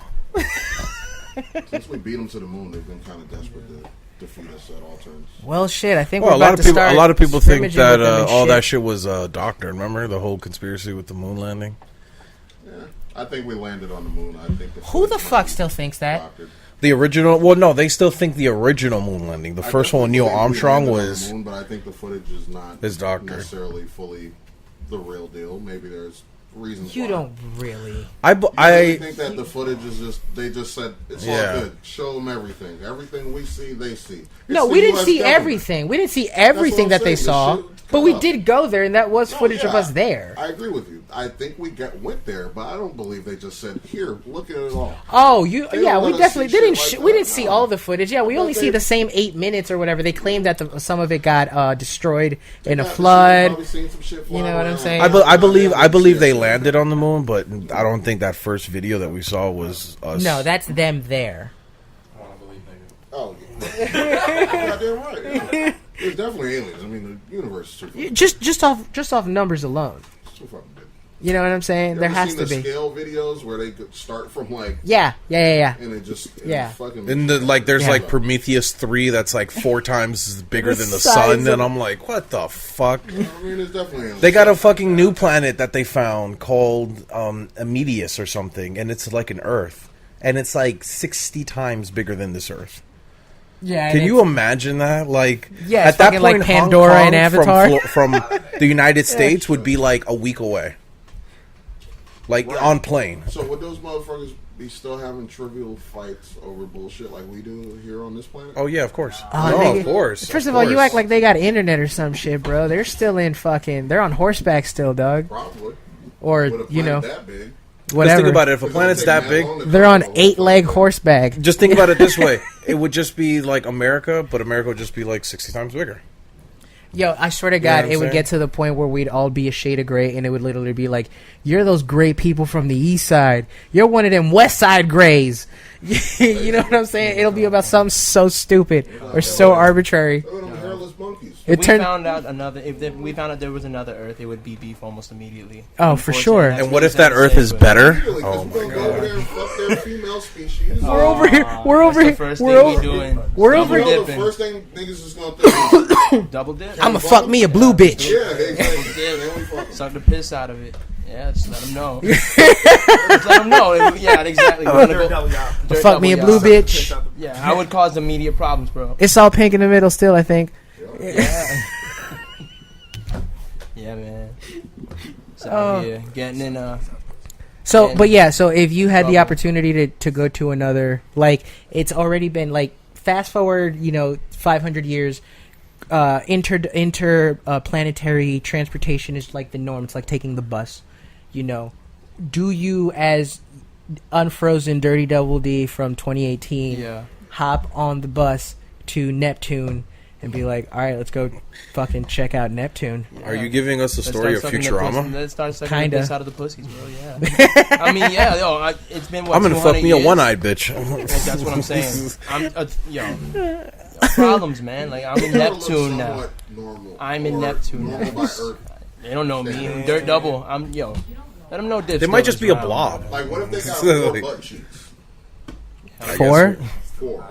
Since we beat them to the moon, they've been kind of desperate to defeat us at all turns. Well, shit. I think Well, we're about to start. a lot of people think scrimmaging that with them and all shit. that shit was doctored. Remember the whole conspiracy with the moon landing? Yeah, I think we landed on the moon. I think Who the fuck still thinks that? doctored. The original. Well, no, they still think the original moon landing. The I first one, definitely Neil think we Armstrong, landed on the was. moon, but I think the footage is not Is doctored. necessarily fully the real deal. Maybe there's reasons. You why. don't really. I I think that the footage is just they just said it's Yeah. all good. Show them everything. Everything we see, they see. It's No, the we didn't US see government. everything. We didn't see everything I'm that they saying. saw. The shit But we cut did up. go there, and that was Oh, footage of yeah. us there. I agree with you. I think we went there, but I don't believe they just said, "Here, look at it all." Oh, you They yeah, don't we let us definitely see didn't. shit like We that, didn't see no. all the footage. Yeah, we But only see they- the same 8 minutes or whatever. They claimed that some of it got destroyed in a Yeah, flood. probably seen some shit You know flying what I'm around. saying? I believe they landed on the moon, but I don't think that first video that we saw was us. No, that's them there. I want to believe nigga. Oh, yeah. Goddamn right. Yeah. There's definitely aliens. I mean, the universe is too fucking, Just off numbers alone. it's too fucking big. You know what I'm saying? You There ever has seen to the be. scale videos where they could start from like Yeah. and it just Yeah. fucking And there's Yeah. like Prometheus 3 that's like 4 times bigger The than the size sun, of- and I'm like, what the fuck? I mean, it's definitely They got a fucking new planet that they found called Amigos or something, and it's like an Earth, and it's like 60 times bigger than this Earth. Yeah. Can you imagine that? Like, Yeah, at it's that fucking like point, Hong Pandora Kong and Avatar. from the United States would be like a week away, like Right. on plane. So would those motherfuckers be still having trivial fights over bullshit like we do here on this planet? Oh yeah, of course. Oh, no, nigga. of course. First of all, you act like they got internet or some shit, bro. They're still in fucking. They're on horseback still, dog. Probably. Or With a planet you know, that big. whatever. Just think about it. If a It's planet's gonna that take big, long to They're on cover the whole 8-leg planet. horseback. just think about it this way: it would just be like America, but America would just be like 60 times bigger. Yo, I swear to know God, what I'm it would saying? get to the point where we'd all be a shade of gray, and it would literally be like, "You're those gray people from the east side. You're one of them west side grays." You know what I'm saying? It'll be about something so stupid or so arbitrary. Look at them hairless monkeys. It we turned. found out another. We found out there was another Earth, it would be beef almost immediately. Oh, for Unfortunately, sure. that's And what really if that sad to Earth say, is but- better? Really, 'cause Oh we're my gonna go over god! there and fuck their female species. We're over here. We're That's over the here. first We're thing we over. doing. We're Double over You know, the dipping. first thing niggas is gonna think Double dip. I'm gonna fuck me a blue bitch. yeah, exactly. Yeah, they only fuck. Suck the piss out of it. Yeah, just let them know. Just let them know. Yeah, exactly. We're gonna Dirt go- double, y'all. dirt Fuck me a double, blue y'all. bitch. Yeah, I would cause immediate problems, bro. It's all pink in the middle still, I think. Yeah. Yeah, man. So Oh. yeah, getting in. So, And- but yeah, so if you had the Trouble. opportunity to go to another, like, it's already been, like, fast forward, 500 years, interplanetary transportation is, like, the norm. It's like taking the bus, Do you, as unfrozen Dirty Double D from 2018, Yeah. hop on the bus to Neptune and be like, all right, let's go fucking check out Neptune? Are you giving us a Let's story of start sucking the pussy- Futurama? Let's start sucking Kinda. the piss out of the pussies, bro. Yeah. I mean, yeah. Yo, it's been what? I'm gonna 200 fuck me a years? one-eyed bitch. That's what I'm saying. Problems, man. Like I'm in Neptune now. Somewhat normal, I'm in or Neptune normal now. by Earth. They don't know me. Dirt double. Let them know dip. They might just be a blob. Like, what if they got 4 Like- butt cheeks? 4? 4.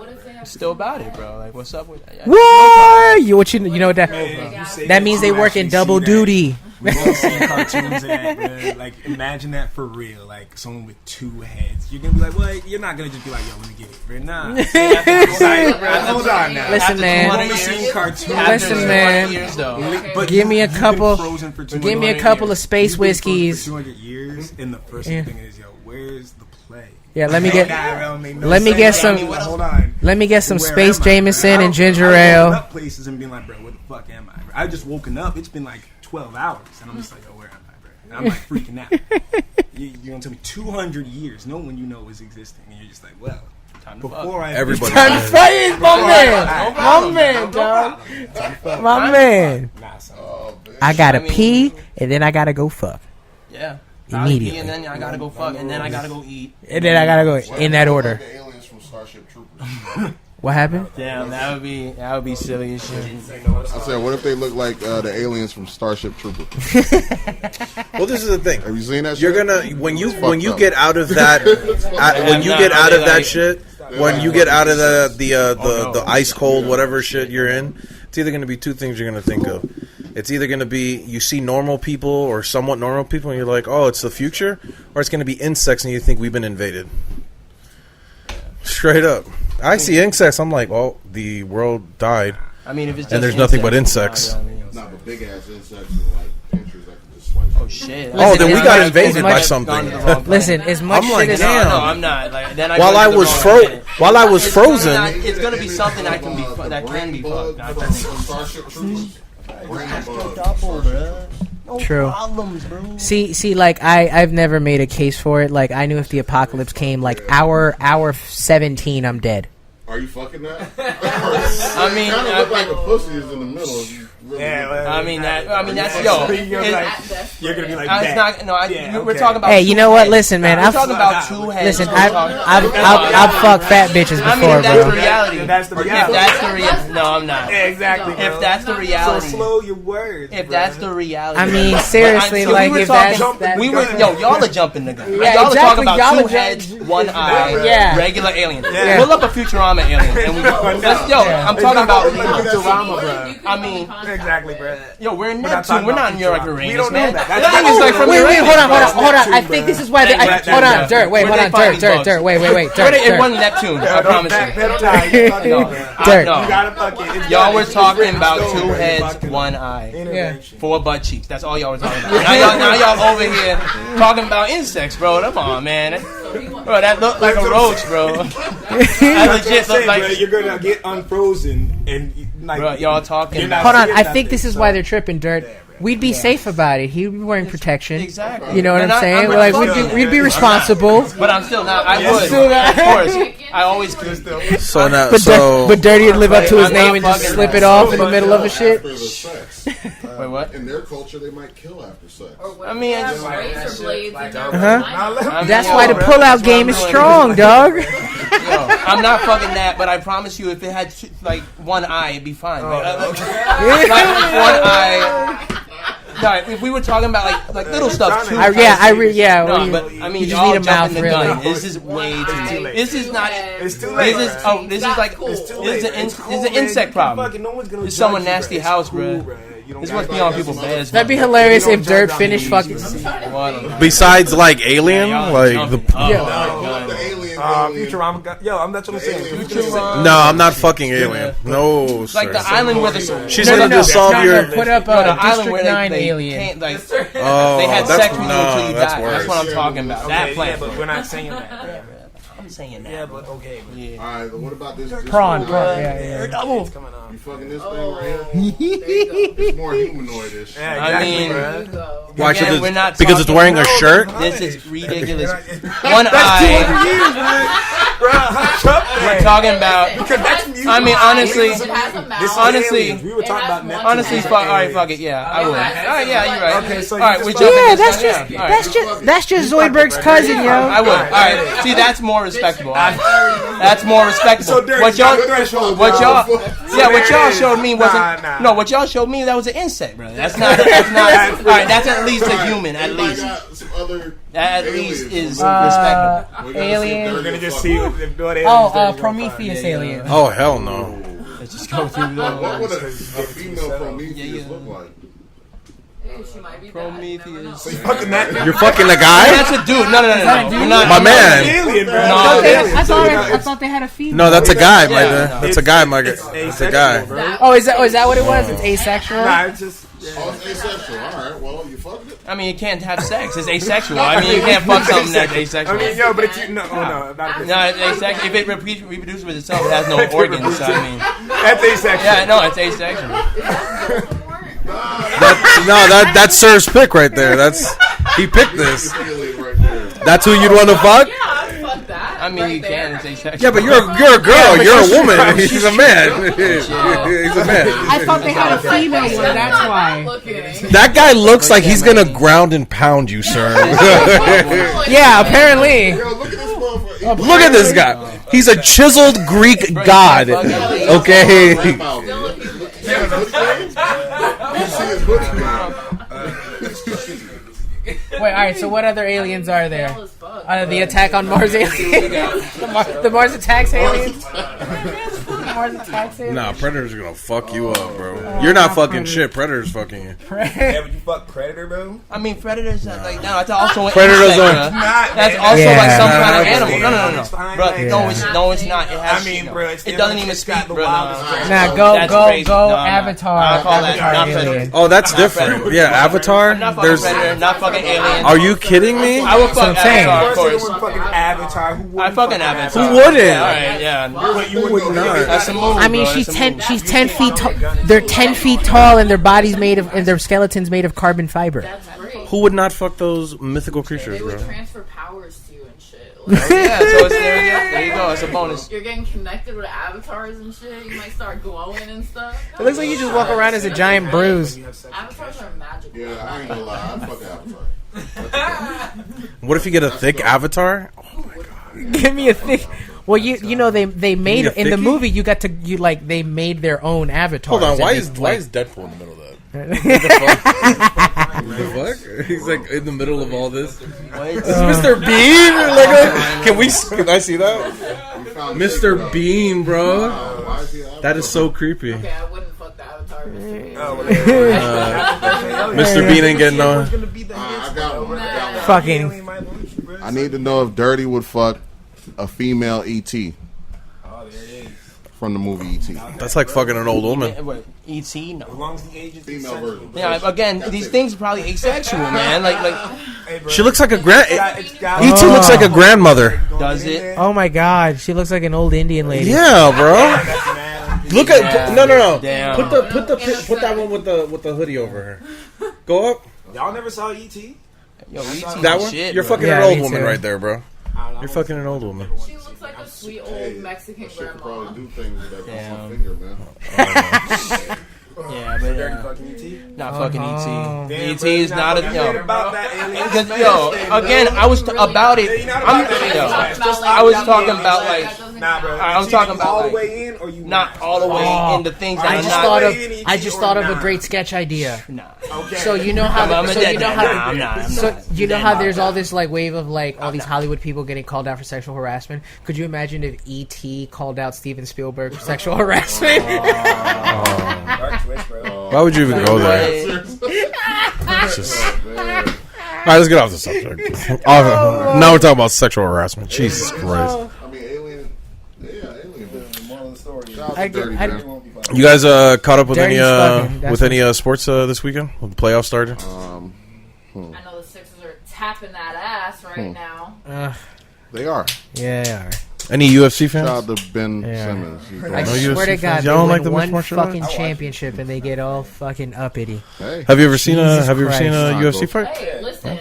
Still about it, bro. Like, what's up with that? What? You know what that? That That means they work in double duty. We've all seen cartoons of that, man. Like, imagine that for real. Like, someone with 2 heads. You're gonna be like, what? You're not gonna just be like, yo, let me get it, bro. Nah. Hold on now. Listen, man. I've only seen cartoons. Listen, man. Years, though. But Give me a you've been couple- frozen for 200 Give me a years. couple of space You've been frozen whiskeys. for 200 years, and the first Yeah. thing is, yo, where's the play? Yeah, let me That get guy don't make no let me sense. get some- Hold on. let me get some Where space am I? Jameson and ginger I've ale. woken up places and being like, bro, where the fuck am I? I just woken up. It's been like 12 hours, and I'm just like, yo, where am I, bro? And I'm like freaking out. You're gonna tell me 200 years, no one you know is existing, and you're just like, well, Time to before I Everybody. I'm saying, my man, No my man, dog, problem. my man. Nah, son. I gotta I mean- pee and then I gotta go fuck, Yeah. Immediately. And then I gotta go fuck, and then I gotta go eat. and then I gotta go in that order. Like the aliens from Starship Troopers. What happened? Damn, that would be silly as shit. I said, what if they look like the aliens from Starship Troopers? Well, this is the thing. Have you seen that? You're shit? gonna when you Fucked get up. out of that when you get out of that shit, when you get out of the ice cold whatever shit you're in, it's either gonna be 2 things you're gonna think of. It's either gonna be you see normal people or somewhat normal people and you're like, oh, it's the future, or it's gonna be insects and you think we've been invaded. Straight up, I see insects. I'm like, well, the world died. I mean, if it's just And there's nothing but insects. I mean, Nah, but big ass insects with like pinchers that can just slice. oh shit. Oh, then we as got much- invaded as by much- something. Gone to the wrong planet. Listen, as much I'm like, shit as damn. No, I'm not. Like, then I While go I to the was wrong planet. It's frozen, It's gonna be something that can be that can be fucked. Not from just Starship Troopers. Brain bugs. double, bro. No True. problems, bro. See, like I've never made a case for it. Like I knew if the apocalypse came, like hour 17, I'm dead. Are you fucking that? I mean, kind of look like a pussy is in the middle. Of you. Yeah, well, I mean that's You're it's- like, you're gonna be like it's that. not. No, Yeah, we're okay. talking about. Hey, you two know what? heads. Listen, man. We're I've talking about two heads. listen. We're talking- I've fucked fat bitches I mean, before, if that's the bro. reality. If that's the If reality. that's the reality. No, I'm not. Yeah, exactly. If bro. that's the so reality. slow your words. If bro. that's the reality. I mean, seriously, So like we were if talking, that's we were y'all are jumping the gun. Yeah, y'all exactly, are talking about y'all two are heads, one eye, Yeah. regular alien. Yeah. Pull up a Futurama alien, and we I'm talking about. Futurama, bro. I mean, Exactly, bro. yo, we're in We're not Neptune. talking We're about not in your Futurama. Uranus, We don't know man. that. The That's thing is, like, from wait, Uranus, hold on. Neptune, I bro. think this is why. That- Hold on, that- Dirt. Wait, Where hold they on, find Dirt. bugs. Wait, It Dirt. wasn't Neptune. I promise you. Dirt. No. You gotta fuck it. Y'all were talking about two heads, one eye. 4 butt cheeks. That's all y'all were talking about. Now y'all over here talking about insects, bro. Come on, man. Bro, that looked like a roach, bro. That legit looked like. You're gonna get unfrozen and like. Bro, y'all talking. You're not Hold on. seeing I think this nothing, is so- why they're tripping, Dirt. We'd be safe about it. He'd be wearing protection. Exactly. You know what And I'm saying? I'm We're like not- we'd be responsible. But I'm still not. I Yes, would. still Of course. I always could still. So now, But Dirty would live up to his I'm name not and just fucking- slip it off in the middle of a shit. After the sex. Wait, what? In their culture, they might kill after sex. I mean, I just- razor blades in their Uh-huh. vagina. That's yo, why the bro, pullout game is strong, dog. Yo, I'm not fucking that, but I promise you, if it had like one eye, it'd be fine. Like one eye. No, if we were talking about like little stuff, too. Yeah. No, but I mean, you just y'all need a mouth, jumping the gun. really. This is way too too late. late. This is not. It's too late. This is this is like It's too this is late. an It's cool, this is an man. insect You problem. fucking- no one's gonna It's judge someone you, nasty bro. It's house, cool, bro. bro. You don't This gotta must be buy on that people's some beds. That'd be You hilarious don't if Dirt judge finished on fucking. these. besides like Alien, Y'all like jumping. the. Oh, Yeah. my I love God. the alien. Futurama. Yo, that's what I'm saying. Alien. Futurama. No, I'm not fucking Alien. No, It's like sir. the island where the She's No, gonna no, dissolve no, your. no, put up the island District where 9 they alien. can't like Oh, they had that's sex with you until you that's died. worse. That's what I'm talking about. That Yeah, plan. but we're not saying that. I'm saying that. Yeah, but okay. Yeah. All right, but what about this? Prawn. this Yeah. It's coming on. You fucking this thing right here? There you go. It's more humanoidish. Yeah, I exactly, mean- bro. There you go. Why Again, should we're not it? Because it's talking- wearing a shirt. This is ridiculous. One eye. We're talking about. I mean, honestly, It has a mouth. honestly, we were talking about Neptune. honestly, fuck. All right, fuck it. Yeah, I would. All right, yeah, you're right. Okay, so all you right, just we're fuck- jumping. Yeah, this one, that's just Zoidberg's cousin, yo. I would. All right. See, that's more respectable. That's more respectable. So Derek, What y'all, threshold, what y'all, bro. yeah, what y'all showed me wasn't. Nah. No, what y'all showed me that was an insect, bro. That's not. That's not. All right, that's at least a human. At They might least. got some other That at aliens least is somewhere. respectable. We're gonna see if Alien. they're We're gonna gonna just fuck see up. if what aliens Oh, they're gonna Prometheus find. alien. Oh hell no. Let's just go through What would a those. female Prometheus Yeah. look like? Hey, she might be bad. You never know. Prometheus. Fucking that. You're fucking the guy. That's a dude. No. We're not. My man. Alien, bro. No, I thought they had a female. No, that's a guy, my Yeah, dude. no. That's a guy, my guy. It's That's a guy. asexual, bro. Oh, is that what it was? It's asexual. Nah, it's just. Oh, it's asexual. All right, well, you fucked it. I mean, you can't have sex. It's asexual. I mean, you can't fuck something that's asexual. I mean, yo, but if you no, not No, it's asexual. If it reproduces with itself, it has no organs. So, I mean, that's asexual. yeah, no, it's asexual. That's Sir's pick right there. He picked this. Alien right there. That's who you'd want to fuck. Yeah, I'd fuck that. I mean, right you there. can. It's asexual. Yeah, but you're a girl. You're a woman. He's a man. He's a man. I thought they had a female one. That's Not why. looking. That guy looks like he's gonna ground and pound you, sir. Yeah, apparently. Yo, look at this motherfucker. Look at this guy. He's a chiseled Greek god. Okay. Wait, all right. So what other aliens are there? Hell as fuck. The Attack on Mars alien. the Mars Attacks aliens. The Mars Attacks aliens. Nah, Predator's gonna fuck you up, bro. You're not fucking shit. Predator's fucking you. Yeah, would you fuck Predator, bro? I mean, predators. Like, no, that's also an Predators insect, are- bro. Not, That's man. also Yeah. like some Nah, kind of that's- animal. No. It's fine, Bro, like- no, it's not. It has. I mean, bro, it's it doesn't even it's speak, got the bro. wildest No. dreams. Nah, That's go crazy. No, I'm not. Avatar. I'll call that Avatar not alien. Predator. Oh, that's Not different. Predator. Yeah, Avatar. I'm not fucking There's. Predator. Not fucking alien. Are you kidding me? I would fuck I'm saying. Avatar, of First, course. you would fucking Avatar. Who I wouldn't fucking fuck Avatar. Who wouldn't? Yeah, all right, yeah. You would not. That's a movie. I mean, bro. she's That's a 10. movie. She's 10 feet tall. They're 10 feet tall, and their bodies made of, and their skeletons made of carbon fiber. That's great. Who would not fuck those mythical creatures, They would bro? transfer powers to you and shit. Yeah, so there you go. It's a bonus. You're getting connected with avatars and shit. You might start glowing and stuff. It looks like you just walk around as a giant bruise. Avatars are magical. Yeah, I ain't gonna lie. I fuck Avatar. What if you get a thick avatar? Give me a thick. Well, you know they made a in the thickie? movie they made their own avatars. Hold on, and why they, is Deadpool in the middle of that? that? The fuck? He's like in the middle of all this. What? Mr. Bean? Can I see that? You found Mr. Jake, Bean, bro. why is he Avatar? That is so creepy. Okay, I wouldn't fuck the avatar. Mr. Bean ain't getting no. I got one. Fucking. I need to know if Dirty would fuck a female E.T. Oh, there it is. from the movie E.T. That's like fucking an old woman. What? E.T. As No. long as the age is Female consensual. version. Yeah, again, these things are probably asexual, man. Like, Hey, bro. She looks like a grand. It's got- E.T. looks like a grandmother. does it? Oh my God, she looks like an old Indian lady. Yeah, bro. That's mad. Look at no. Damn. Put that one with the hoodie over her. Go up. Y'all never saw E.T.? Yo, E.T. That one. Shit, You're bro. fucking Yeah, an old me woman too. right there, bro. I don't know. You're fucking an old woman. She looks like a sweet Hey, old Mexican Shit could grandma. probably do things with that Damn. finger, man. Yeah, but Dirty fucking E.T.? not fucking Oh. E.T. Damn, E.T. bro, is you're not a fucking yo. about that alien. Because yo, again, I was about it. You're not I'm about that. yo, Just I was like talking that about alien. like Nah, bro. I'm She talking be about, all like, the way in, or you not all the way Oh. into things I that just are thought not. of I just thought of a great sketch idea. Nah. Okay. So you know how I'm so dead you know now. how Nah, I'm not. I'm so not. you know Dead how now. there's all this like wave of like all these Hollywood people getting called out for sexual harassment. Could you imagine if E.T. called out Steven Spielberg for sexual harassment? Dark twist, bro. Why would you even go there? But- It's just- All right, let's get off the subject. Now we're talking about sexual harassment. Jesus Christ. I mean, Alien. Yeah, Alien. Moral of the story. Shout out I to get- Dirty, I- man. You guys caught up with Dirty's fucking, that's with any sports this weekend? When the playoffs started? I know the Sixers are tapping that ass right now. They are. Yeah. Any UFC fans? Shout out to Ben Yeah. Simmons. He's I doing No swear UFC to God, fans? they Y'all don't win like the one mixed martial arts? fucking championship and they get all fucking uppity. Hey. Have you ever seen a Jesus Have you ever seen a Christ. UFC fight? Hey, listen,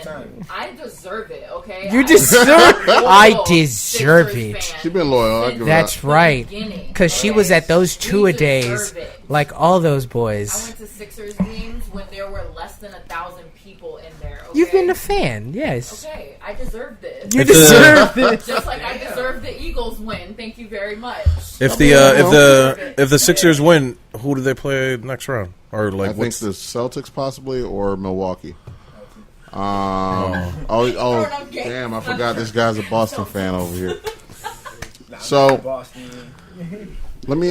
I deserve it, okay? You I deserve- loyal I deserve Sixers it. fan She been loyal. I give her That's that. right. beginning, Because she okay? was at those We two-a-days deserve it. like all those I boys. went to Sixers games when there were less than 1,000 people in there. Okay? You've been a fan, yes. Okay, I deserve this. You If the- deserve it. Just like I deserve the Eagles win. Thank you very much. If the Sixers win, who do they play next round? Or I like think what's the Celtics possibly or Milwaukee. Oh, damn! I forgot this guy's a Boston fan over here. So Boston. let me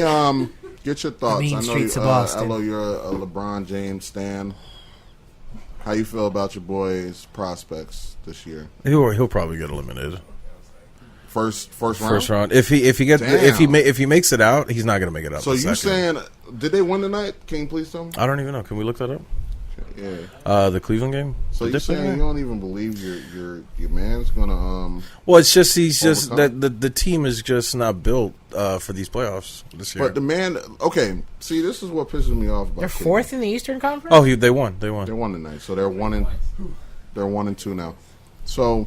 get your thoughts. mean I know streets of Boston. Elo, you're a LeBron James stan. How you feel about your boys' prospects this year? he'll probably get eliminated First round. first round. If he makes it out, he's not gonna make it out. So the you second. saying did they win tonight? Can you please tell me? I don't even know. Can we look that up? Yeah. The Cleveland game. So The you Dipson saying you game? don't even believe your man's gonna Well, it's just he's just overcome? that the team is just not built for these playoffs this year. But the man, okay. See, this is what pisses me off about. They're Cleveland. fourth in the Eastern Conference? Oh, they won. They won tonight, so they're 1-2 now. So,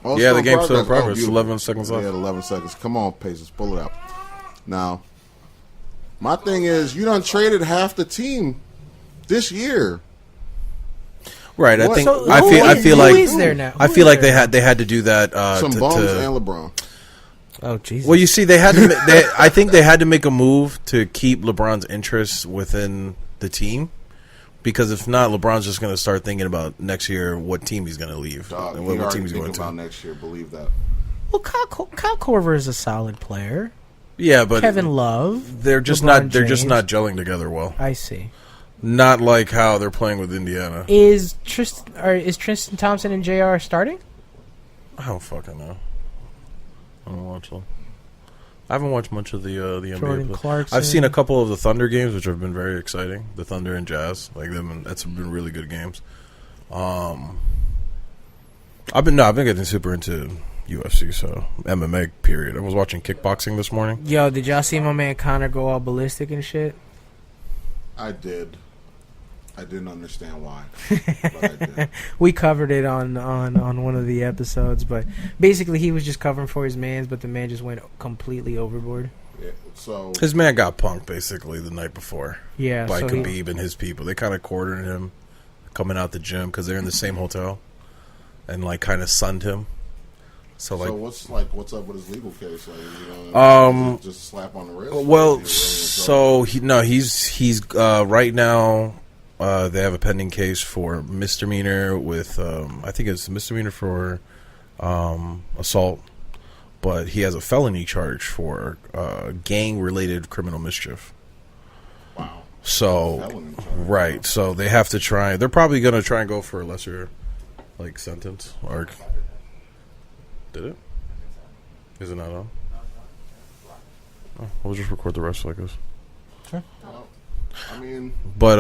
Yeah, the game's still in progress. beautiful. 11 seconds left. Yeah, 11 seconds. Come on, Pacers, pull it out. Now, my thing is, you done traded half the team this year. Right. I What? think So I feel who like is there now? I Who feel is like there they had to do that. Some to, bums to- and LeBron. Oh, Jesus. Well, you see, they had to. I think they had to make a move to keep LeBron's interests within the team, because if not, LeBron's just going to start thinking about next year what team he's going to leave Dog, and he what already team he's going thinking about to. next year. Believe that. Well, Kyle Korver is a solid player. Yeah, but Kevin Love. they're just LeBron not. They're just James. not gelling together well. I see. Not like how they're playing with Indiana. Is Tristan Thompson and JR starting? I don't fucking know. I don't watch them. I haven't watched much of the NBA. Jordan play. Clarkson. I've seen a couple of the Thunder games, which have been very exciting. The Thunder and Jazz, like them, that's been really good games. I've been getting super into UFC, so MMA. Period. I was watching kickboxing this morning. Yo, did y'all see my man Connor go all ballistic and shit? I did. I didn't understand why. But I did. We covered it on one of the episodes, but basically he was just covering for his mans, but the man just went completely overboard. Yeah, so His man got punked basically the night before Yeah, by so Khabib and his people. They kind of cornered him coming out the gym because they're in the same hotel, and like kind of sunned him. So like, what's up with his legal case? Like, you know, just a slap on the wrist. well, so he's right now. They have a pending case for misdemeanor with I think it's misdemeanor for assault, but he has a felony charge for gang-related criminal mischief. Wow. So Felony charge. right, so they have to try. They're probably going to try and go for a lesser like sentence. Or did it? Is it not on? Oh, we'll just record the rest, I guess. I mean, But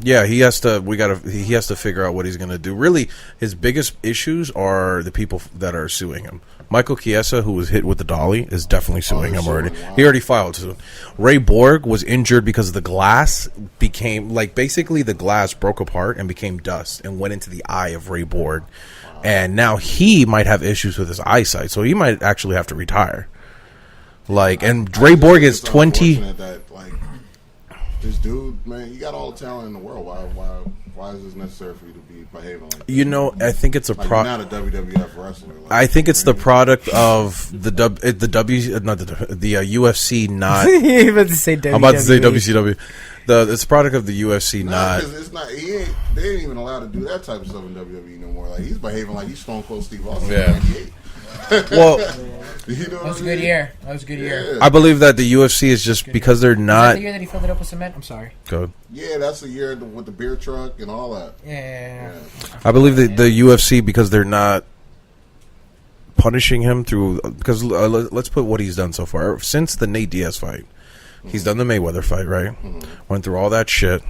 yeah, he has to. He has to figure out what he's going to do. Really, his biggest issues are the people that are suing him. Michael Chiesa, who was hit with the dolly, is definitely suing him already. wow. He already filed suit. Ray Borg was injured because the glass became basically the glass broke apart and became dust and went into the eye of Ray Borg, and now he might have issues with his eyesight, so he might actually have to retire. And Ray Borg is it's 20. unfortunate that, like, this dude, man, you got all the talent in the world. Why is this necessary for you to be behaving like that? You know, I think it's a Like, you're not a WWF wrestler. Like, I think it's the product of the UFC not. you about to say WWE. I'm about to say WCW. It's a product of the UFC Nah, not. 'cause it's not. They ain't even allowed to do that type of stuff in WWE no more. Like, he's behaving like he's Stone Cold Steve Austin. Yeah. In '98. Well, You know That was a what I good mean? year. That was a good year. Yeah. I believe that the UFC is just because they're Is that not the year that he filled it up with cement? I'm sorry. good. Yeah, that's the year with the beer truck and all that. Yeah. I believe that the UFC because they're not punishing him through because let's put what he's done so far since the Nate Diaz fight. He's done the Mayweather fight, right? Went through all that shit.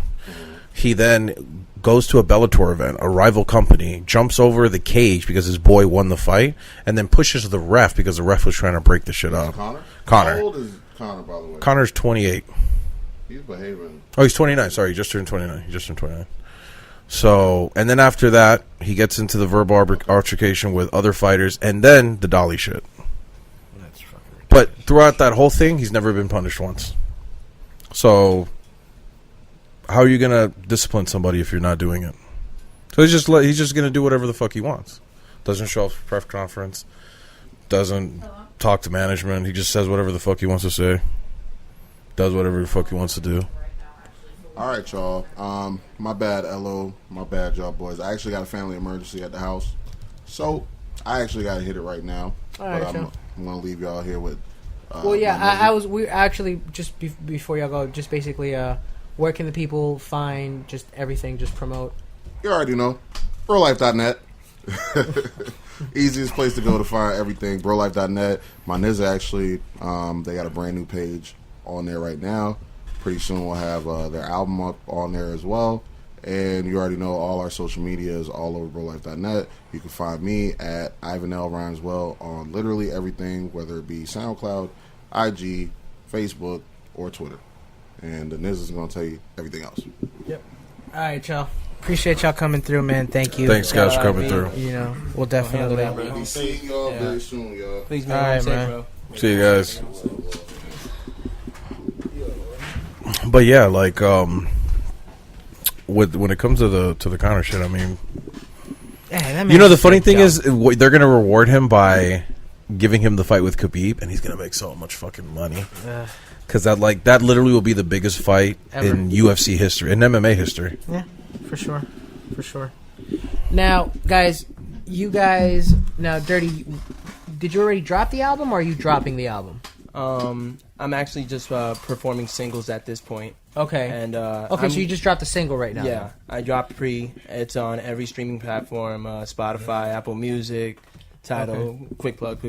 He then goes to a Bellator event, a rival company, jumps over the cage because his boy won the fight, and then pushes the ref because the ref was trying to break the shit up. Connor? Connor. How old is Connor, by the way? Connor's 28. He's behaving. Oh, he's 29. Sorry, he just turned 29. He just turned 29. So, and then after that, he gets into the verbal altercation with other fighters, and then the dolly shit. That's fucking ridiculous. But throughout that whole thing, he's never been punished once. So, how are you gonna discipline somebody if you're not doing it? So he's just gonna do whatever the fuck he wants. Doesn't show up for press conference. Doesn't talk to management. He just says whatever the fuck he wants to say. Does whatever the fuck he wants to do. All right, y'all. My bad, LO. My bad, y'all boys. I actually got a family emergency at the house, so I actually got to hit it right now. All right, but y'all. I'm gonna leave y'all here with. Well, yeah, my we actually just before y'all go, just basically, where can the people find just everything? Just promote. You already know, BroLife.net. Easiest place to go to find everything. BroLife.net. My Nizza actually, they got a brand new page on there right now. Pretty soon we'll have their album up on there as well. And you already know all our social media is all over BroLife.net. You can find me at Ivan L. Rhymes-Well on literally everything, whether it be SoundCloud, IG, Facebook, or Twitter. And the Niz is going to tell you everything else. Yep. All right, y'all. Appreciate y'all coming through, man. Thank you. Thanks, guys, for coming through. You know, we'll definitely. that, bro. Be seeing y'all Yeah. very soon, y'all. Please, All man. right, Safe, man. bro. See you guys. But yeah, like when it comes to the Connor shit, I mean, Yeah, that you know, man's the funny so thing dumb. is they're gonna reward him by giving him the fight with Khabib, and he's gonna make so much fucking money because that literally will be the biggest fight Ever. in UFC history, in MMA history. Yeah, for sure. Now, guys, Dirty, did you already drop the album, or are you dropping the album? I'm actually just performing singles at this point. Okay. And Okay, so you just dropped a single right now. Yeah, I dropped pre. It's on every streaming platform: Spotify, Apple Music, Tidal. Quick plug.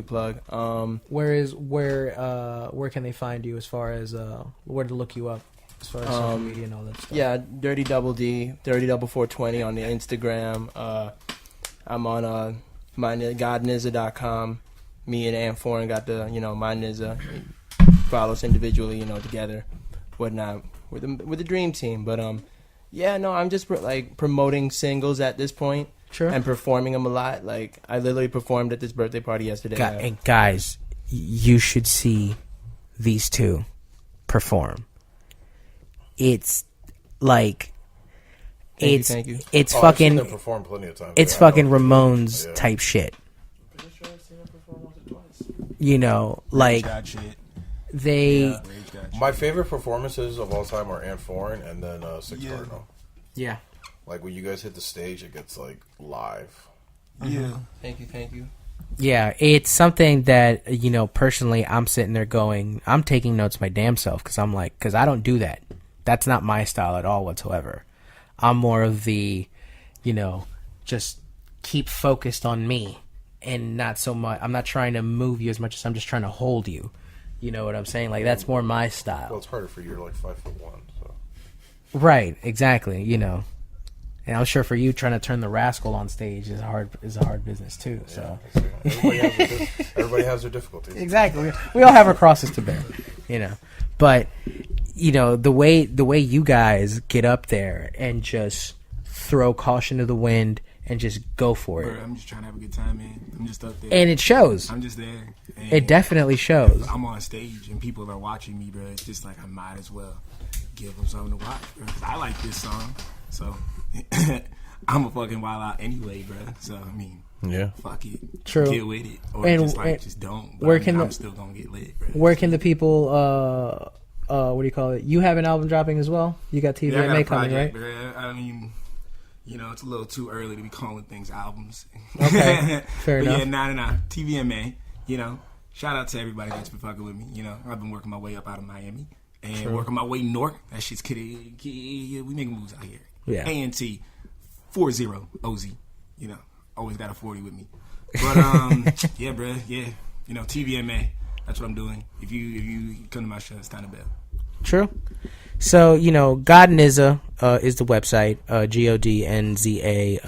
Where can they find you as far as where to look you up as far as social media and all that stuff? Yeah, Dirty Double D, Dirty Double 420 on the Instagram. I'm on mynizza.com. Me and Am Foreign got the My Nizza. Follow us individually, together, whatnot. We're the dream team. But Yeah, no, I'm just like promoting singles at this point. Sure. And performing them a lot. Like, I literally performed at this birthday party yesterday. And guys, you should see these two perform. It's like Thank you. it's Oh, I've seen fucking them perform plenty of times. it's Yeah, I fucking know. Ramones Yeah. type shit. Pretty sure I've seen him perform once or twice. You know, like God shit. they Yeah, Rage God shit. My favorite performances of all time are Ant Foreign and then Six Yeah. Cardinal. yeah. Like when you guys hit the stage, it gets like live. Yeah. Thank you. Yeah, it's something that, you know, personally, I'm sitting there going, I'm taking notes my damn self because I'm like, because I don't do that. That's not my style at all whatsoever. I'm more of the, you know, just keep focused on me and not so much. I'm not trying to move you as much as I'm just trying to hold you. You know what I'm saying? Like, that's more my Well, style. it's harder for you. You're like 5'1", so. Right, exactly, you know. And I'm sure for you, trying to turn the rascal on stage is a hard business too. So Everybody has their difficulties. exactly, we all have our crosses to bear, you know. But you know the way you guys get up there and just throw caution to the wind and just go for it, Bro, I'm just trying to have a good time, man. I'm just up there. and it shows. I'm just there. And It definitely shows. I'm on stage and people are watching me, bro. It's just like I might as well give them something to watch, bro. 'Cause I like this song, so I'm a fucking wild out anyway, bro. So I mean, Yeah. fuck it, True. get with it, or And- just like and just don't. But where I mean, can I'm the- still gonna get lit, bro. Where can the people? What do you call it? You have an album dropping as well. You got Yeah, I got TVMA a coming, right? project, bro. I mean, you know, it's a little too early to be calling things albums. Okay, fair but enough. yeah, nah. TVMA, you know, shout out to everybody that's been fucking with me. You know, I've been working my way up out of Miami and working my way north. That shit's kidding. We making moves out here. Yeah. ANT 40 OZ. You know, always got a 40 with me. But yeah, bro. Yeah, you know, TVMA. That's what I'm doing. If you come to my show, it's time to bell. True. So, you know, Godnizza is the website, GODNZA,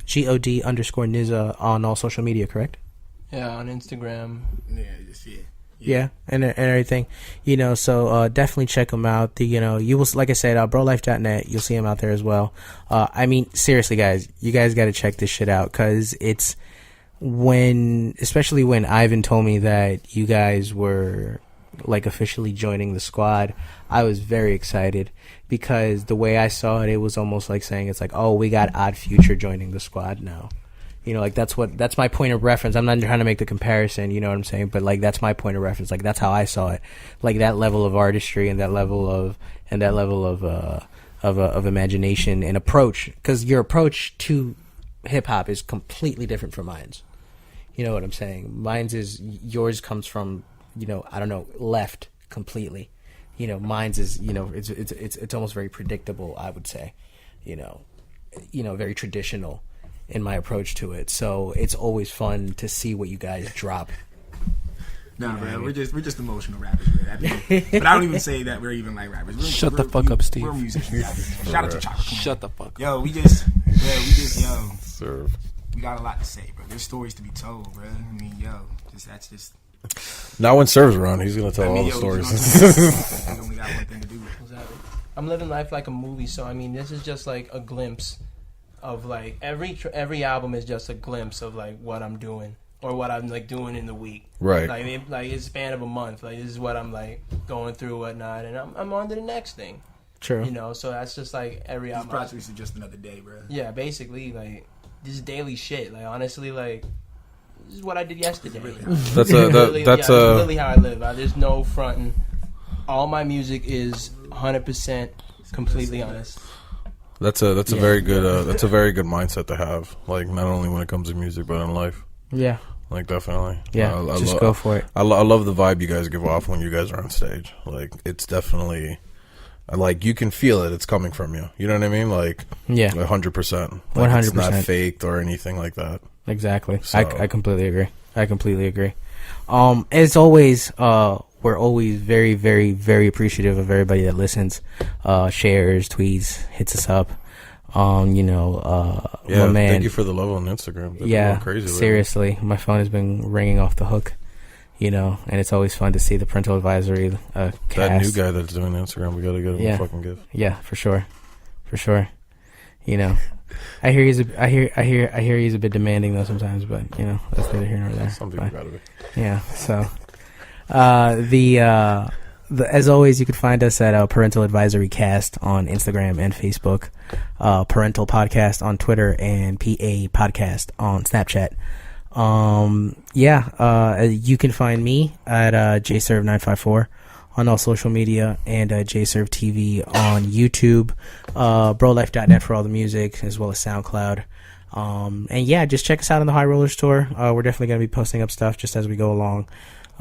GOD_Nizza on all social media, correct? Yeah, on Instagram. Yeah, just yeah. Yeah, and everything. You know, so definitely check them out. You know, you will, like I said, BroLife.net, you'll see them out there as well. I mean, seriously, guys, you guys got to check this shit out because it's especially when Ivan told me that you guys were like officially joining the squad, I was very excited because the way I saw it, it was almost like saying it's like, oh, we got Odd Future joining the squad now. You know, like that's my point of reference. I'm not trying to make the comparison, you know what I'm saying? But like that's my point of reference. Like that's how I saw it. Like that level of artistry and that level of imagination and approach, because your approach to hip hop is completely different from mine's. You know what I'm saying? Yours comes from, you know, I don't know, left completely. You know, mine's is, you know, it's almost very predictable, I would say. You know, very traditional in my approach to it. So it's always fun to see what you guys drop. Nah, bro, we're just emotional rappers, bro. But I don't even say that we're even like rappers. Shut the fuck up, Steve. We're musicians rappers, man. Shout out to Chocolate. Shut the fuck up. Yo, we got a lot to say, bro. There's stories to be told, bro. I mean, that's just. Now when Serve's around, he's gonna tell all the stories. We only got one thing to do. Exactly. I'm living life like a movie, so I mean, this is just like a glimpse of like every album is just a glimpse of like what I'm doing or what I'm like doing in the week. Right. Like it's a span of a month. Like this is what I'm like going through, whatnot, and I'm on to the next thing. True. You know, so that's just like every This album. project is just another day, bro. Yeah, basically like this is daily shit. Like honestly, like this is what I did yesterday. That's literally how I live. There's no fronting. All my music is 100% completely honest. That's a very good mindset to have. Like not only when it comes to music, but in life. Yeah. Like definitely. Yeah. Just go for it. I love the vibe you guys give off when you guys are on stage. Like it's definitely, like you can feel it. It's coming from you. You know what I mean? Like Yeah. 100%. 100%. It's not faked or anything like that. Exactly. So- I completely agree. As always, we're always very, very, very appreciative of everybody that listens, shares, tweets, hits us up. My man. Thank you for the love on Instagram. They're going crazy lately. Seriously, my phone has been ringing off the hook. You know, and it's always fun to see the Parental Advisory cast. That new guy that's doing Instagram, we gotta get him a fucking gift. Yeah, for sure. for sure. You know, I hear he's a bit demanding though sometimes, but you know that's neither here nor there. Some people gotta be. Yeah. So, as always, you can find us at Parental Advisory Cast on Instagram and Facebook, Parental Podcast on Twitter, and PA Podcast on Snapchat. You can find me at JServe954 on all social media, and JServe TV on YouTube, BroLife.net for all the music, as well as SoundCloud. And yeah, just check us out on the High Rollers Tour. We're definitely going to be posting up stuff just as we go along.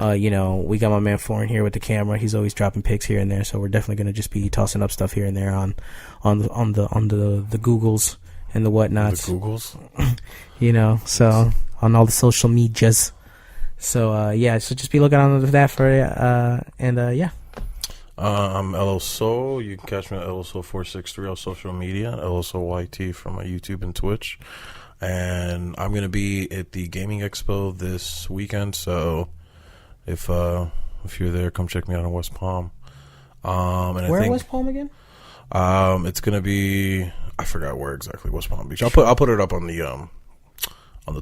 You know, we got my man Florin here with the camera. He's always dropping pics here and there, so we're definitely going to just be tossing up stuff here and there on the Googles and the whatnots. The Googles, you know, so on all the social medias. So so just be looking on that for yeah. I'm LOSO. You can catch me at LOSO463 on social media, LOSOYT for my YouTube and Twitch. And I'm gonna be at the Gaming Expo this weekend, so if you're there, come check me out in West Palm. Where in West Palm again? It's gonna be, I forgot where exactly, West Palm Beach. I'll put it up on the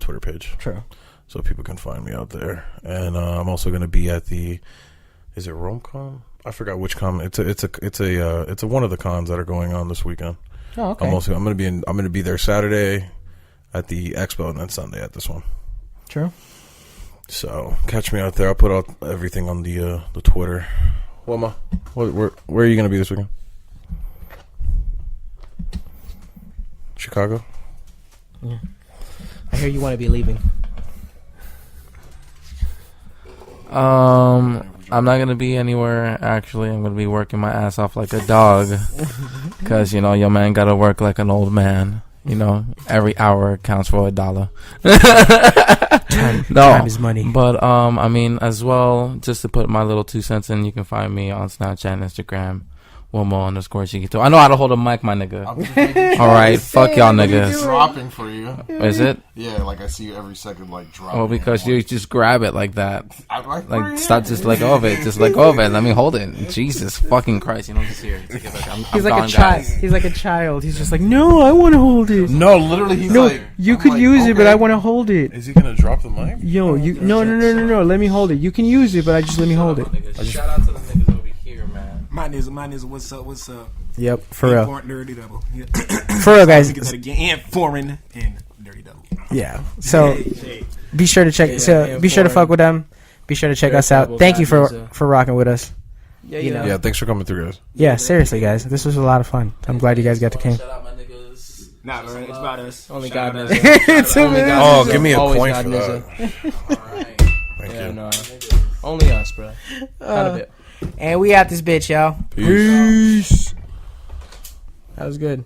Twitter page. True. So people can find me out there. And I'm also gonna be at the, is it RomeCon? I forgot which con. It's a one of the cons that are going on this weekend. Oh, okay. I'm gonna be there Saturday at the expo and then Sunday at this one. True. So catch me out there. I'll put out everything on the Twitter. Wilmo, where are you gonna be this weekend? Chicago. Yeah. I hear you want to be leaving. I'm not gonna be anywhere. Actually, I'm gonna be working my ass off like a dog, cause you know your man gotta work like an old man. You know, every hour counts for $1. Time is money. But I mean, as well, just to put my little 2 cents in, you can find me on Snapchat and Instagram, Wilmo_Chiquito. I know how to hold a mic, my nigga. All right, fuck y'all niggas. Dropping for you. Is it? Yeah, like I see you every second, like dropping. Well, because you just grab it like that. Like stop, just let go of it. Just let go of it. Let me hold it. Jesus fucking Christ. You know, just here. Take it back. He's like a child. He's like a child. He's just like, no, I want to hold it. No, literally, he's No, like, you I'm could like, use it, but okay. I want to hold it. Is he gonna drop the mic? Yo, no. Let me hold it. You can use it, but I just let me hold it. Shout out to the niggas over here, man. Mine is what's up? Yep, for real. Foreign dirty double. Yeah. For real, guys. Get that again. And foreign and dirty double. Yeah. So be sure to check. So be sure to fuck with them. Be sure to check us out. Thank you for rocking with us. Yeah, You know. Yeah, thanks for coming through, guys. Yeah, seriously, guys. This was a lot of fun. I'm glad you guys got to come. Shout out my niggas. Nah, bro, it's about us. Only Shout God out knows. us. Oh, give me a Always point God for knows that. Alright. Thank Yeah, you. no. Only us, bro. Kind of bit. And we out this bitch, y'all. Peace. That was good.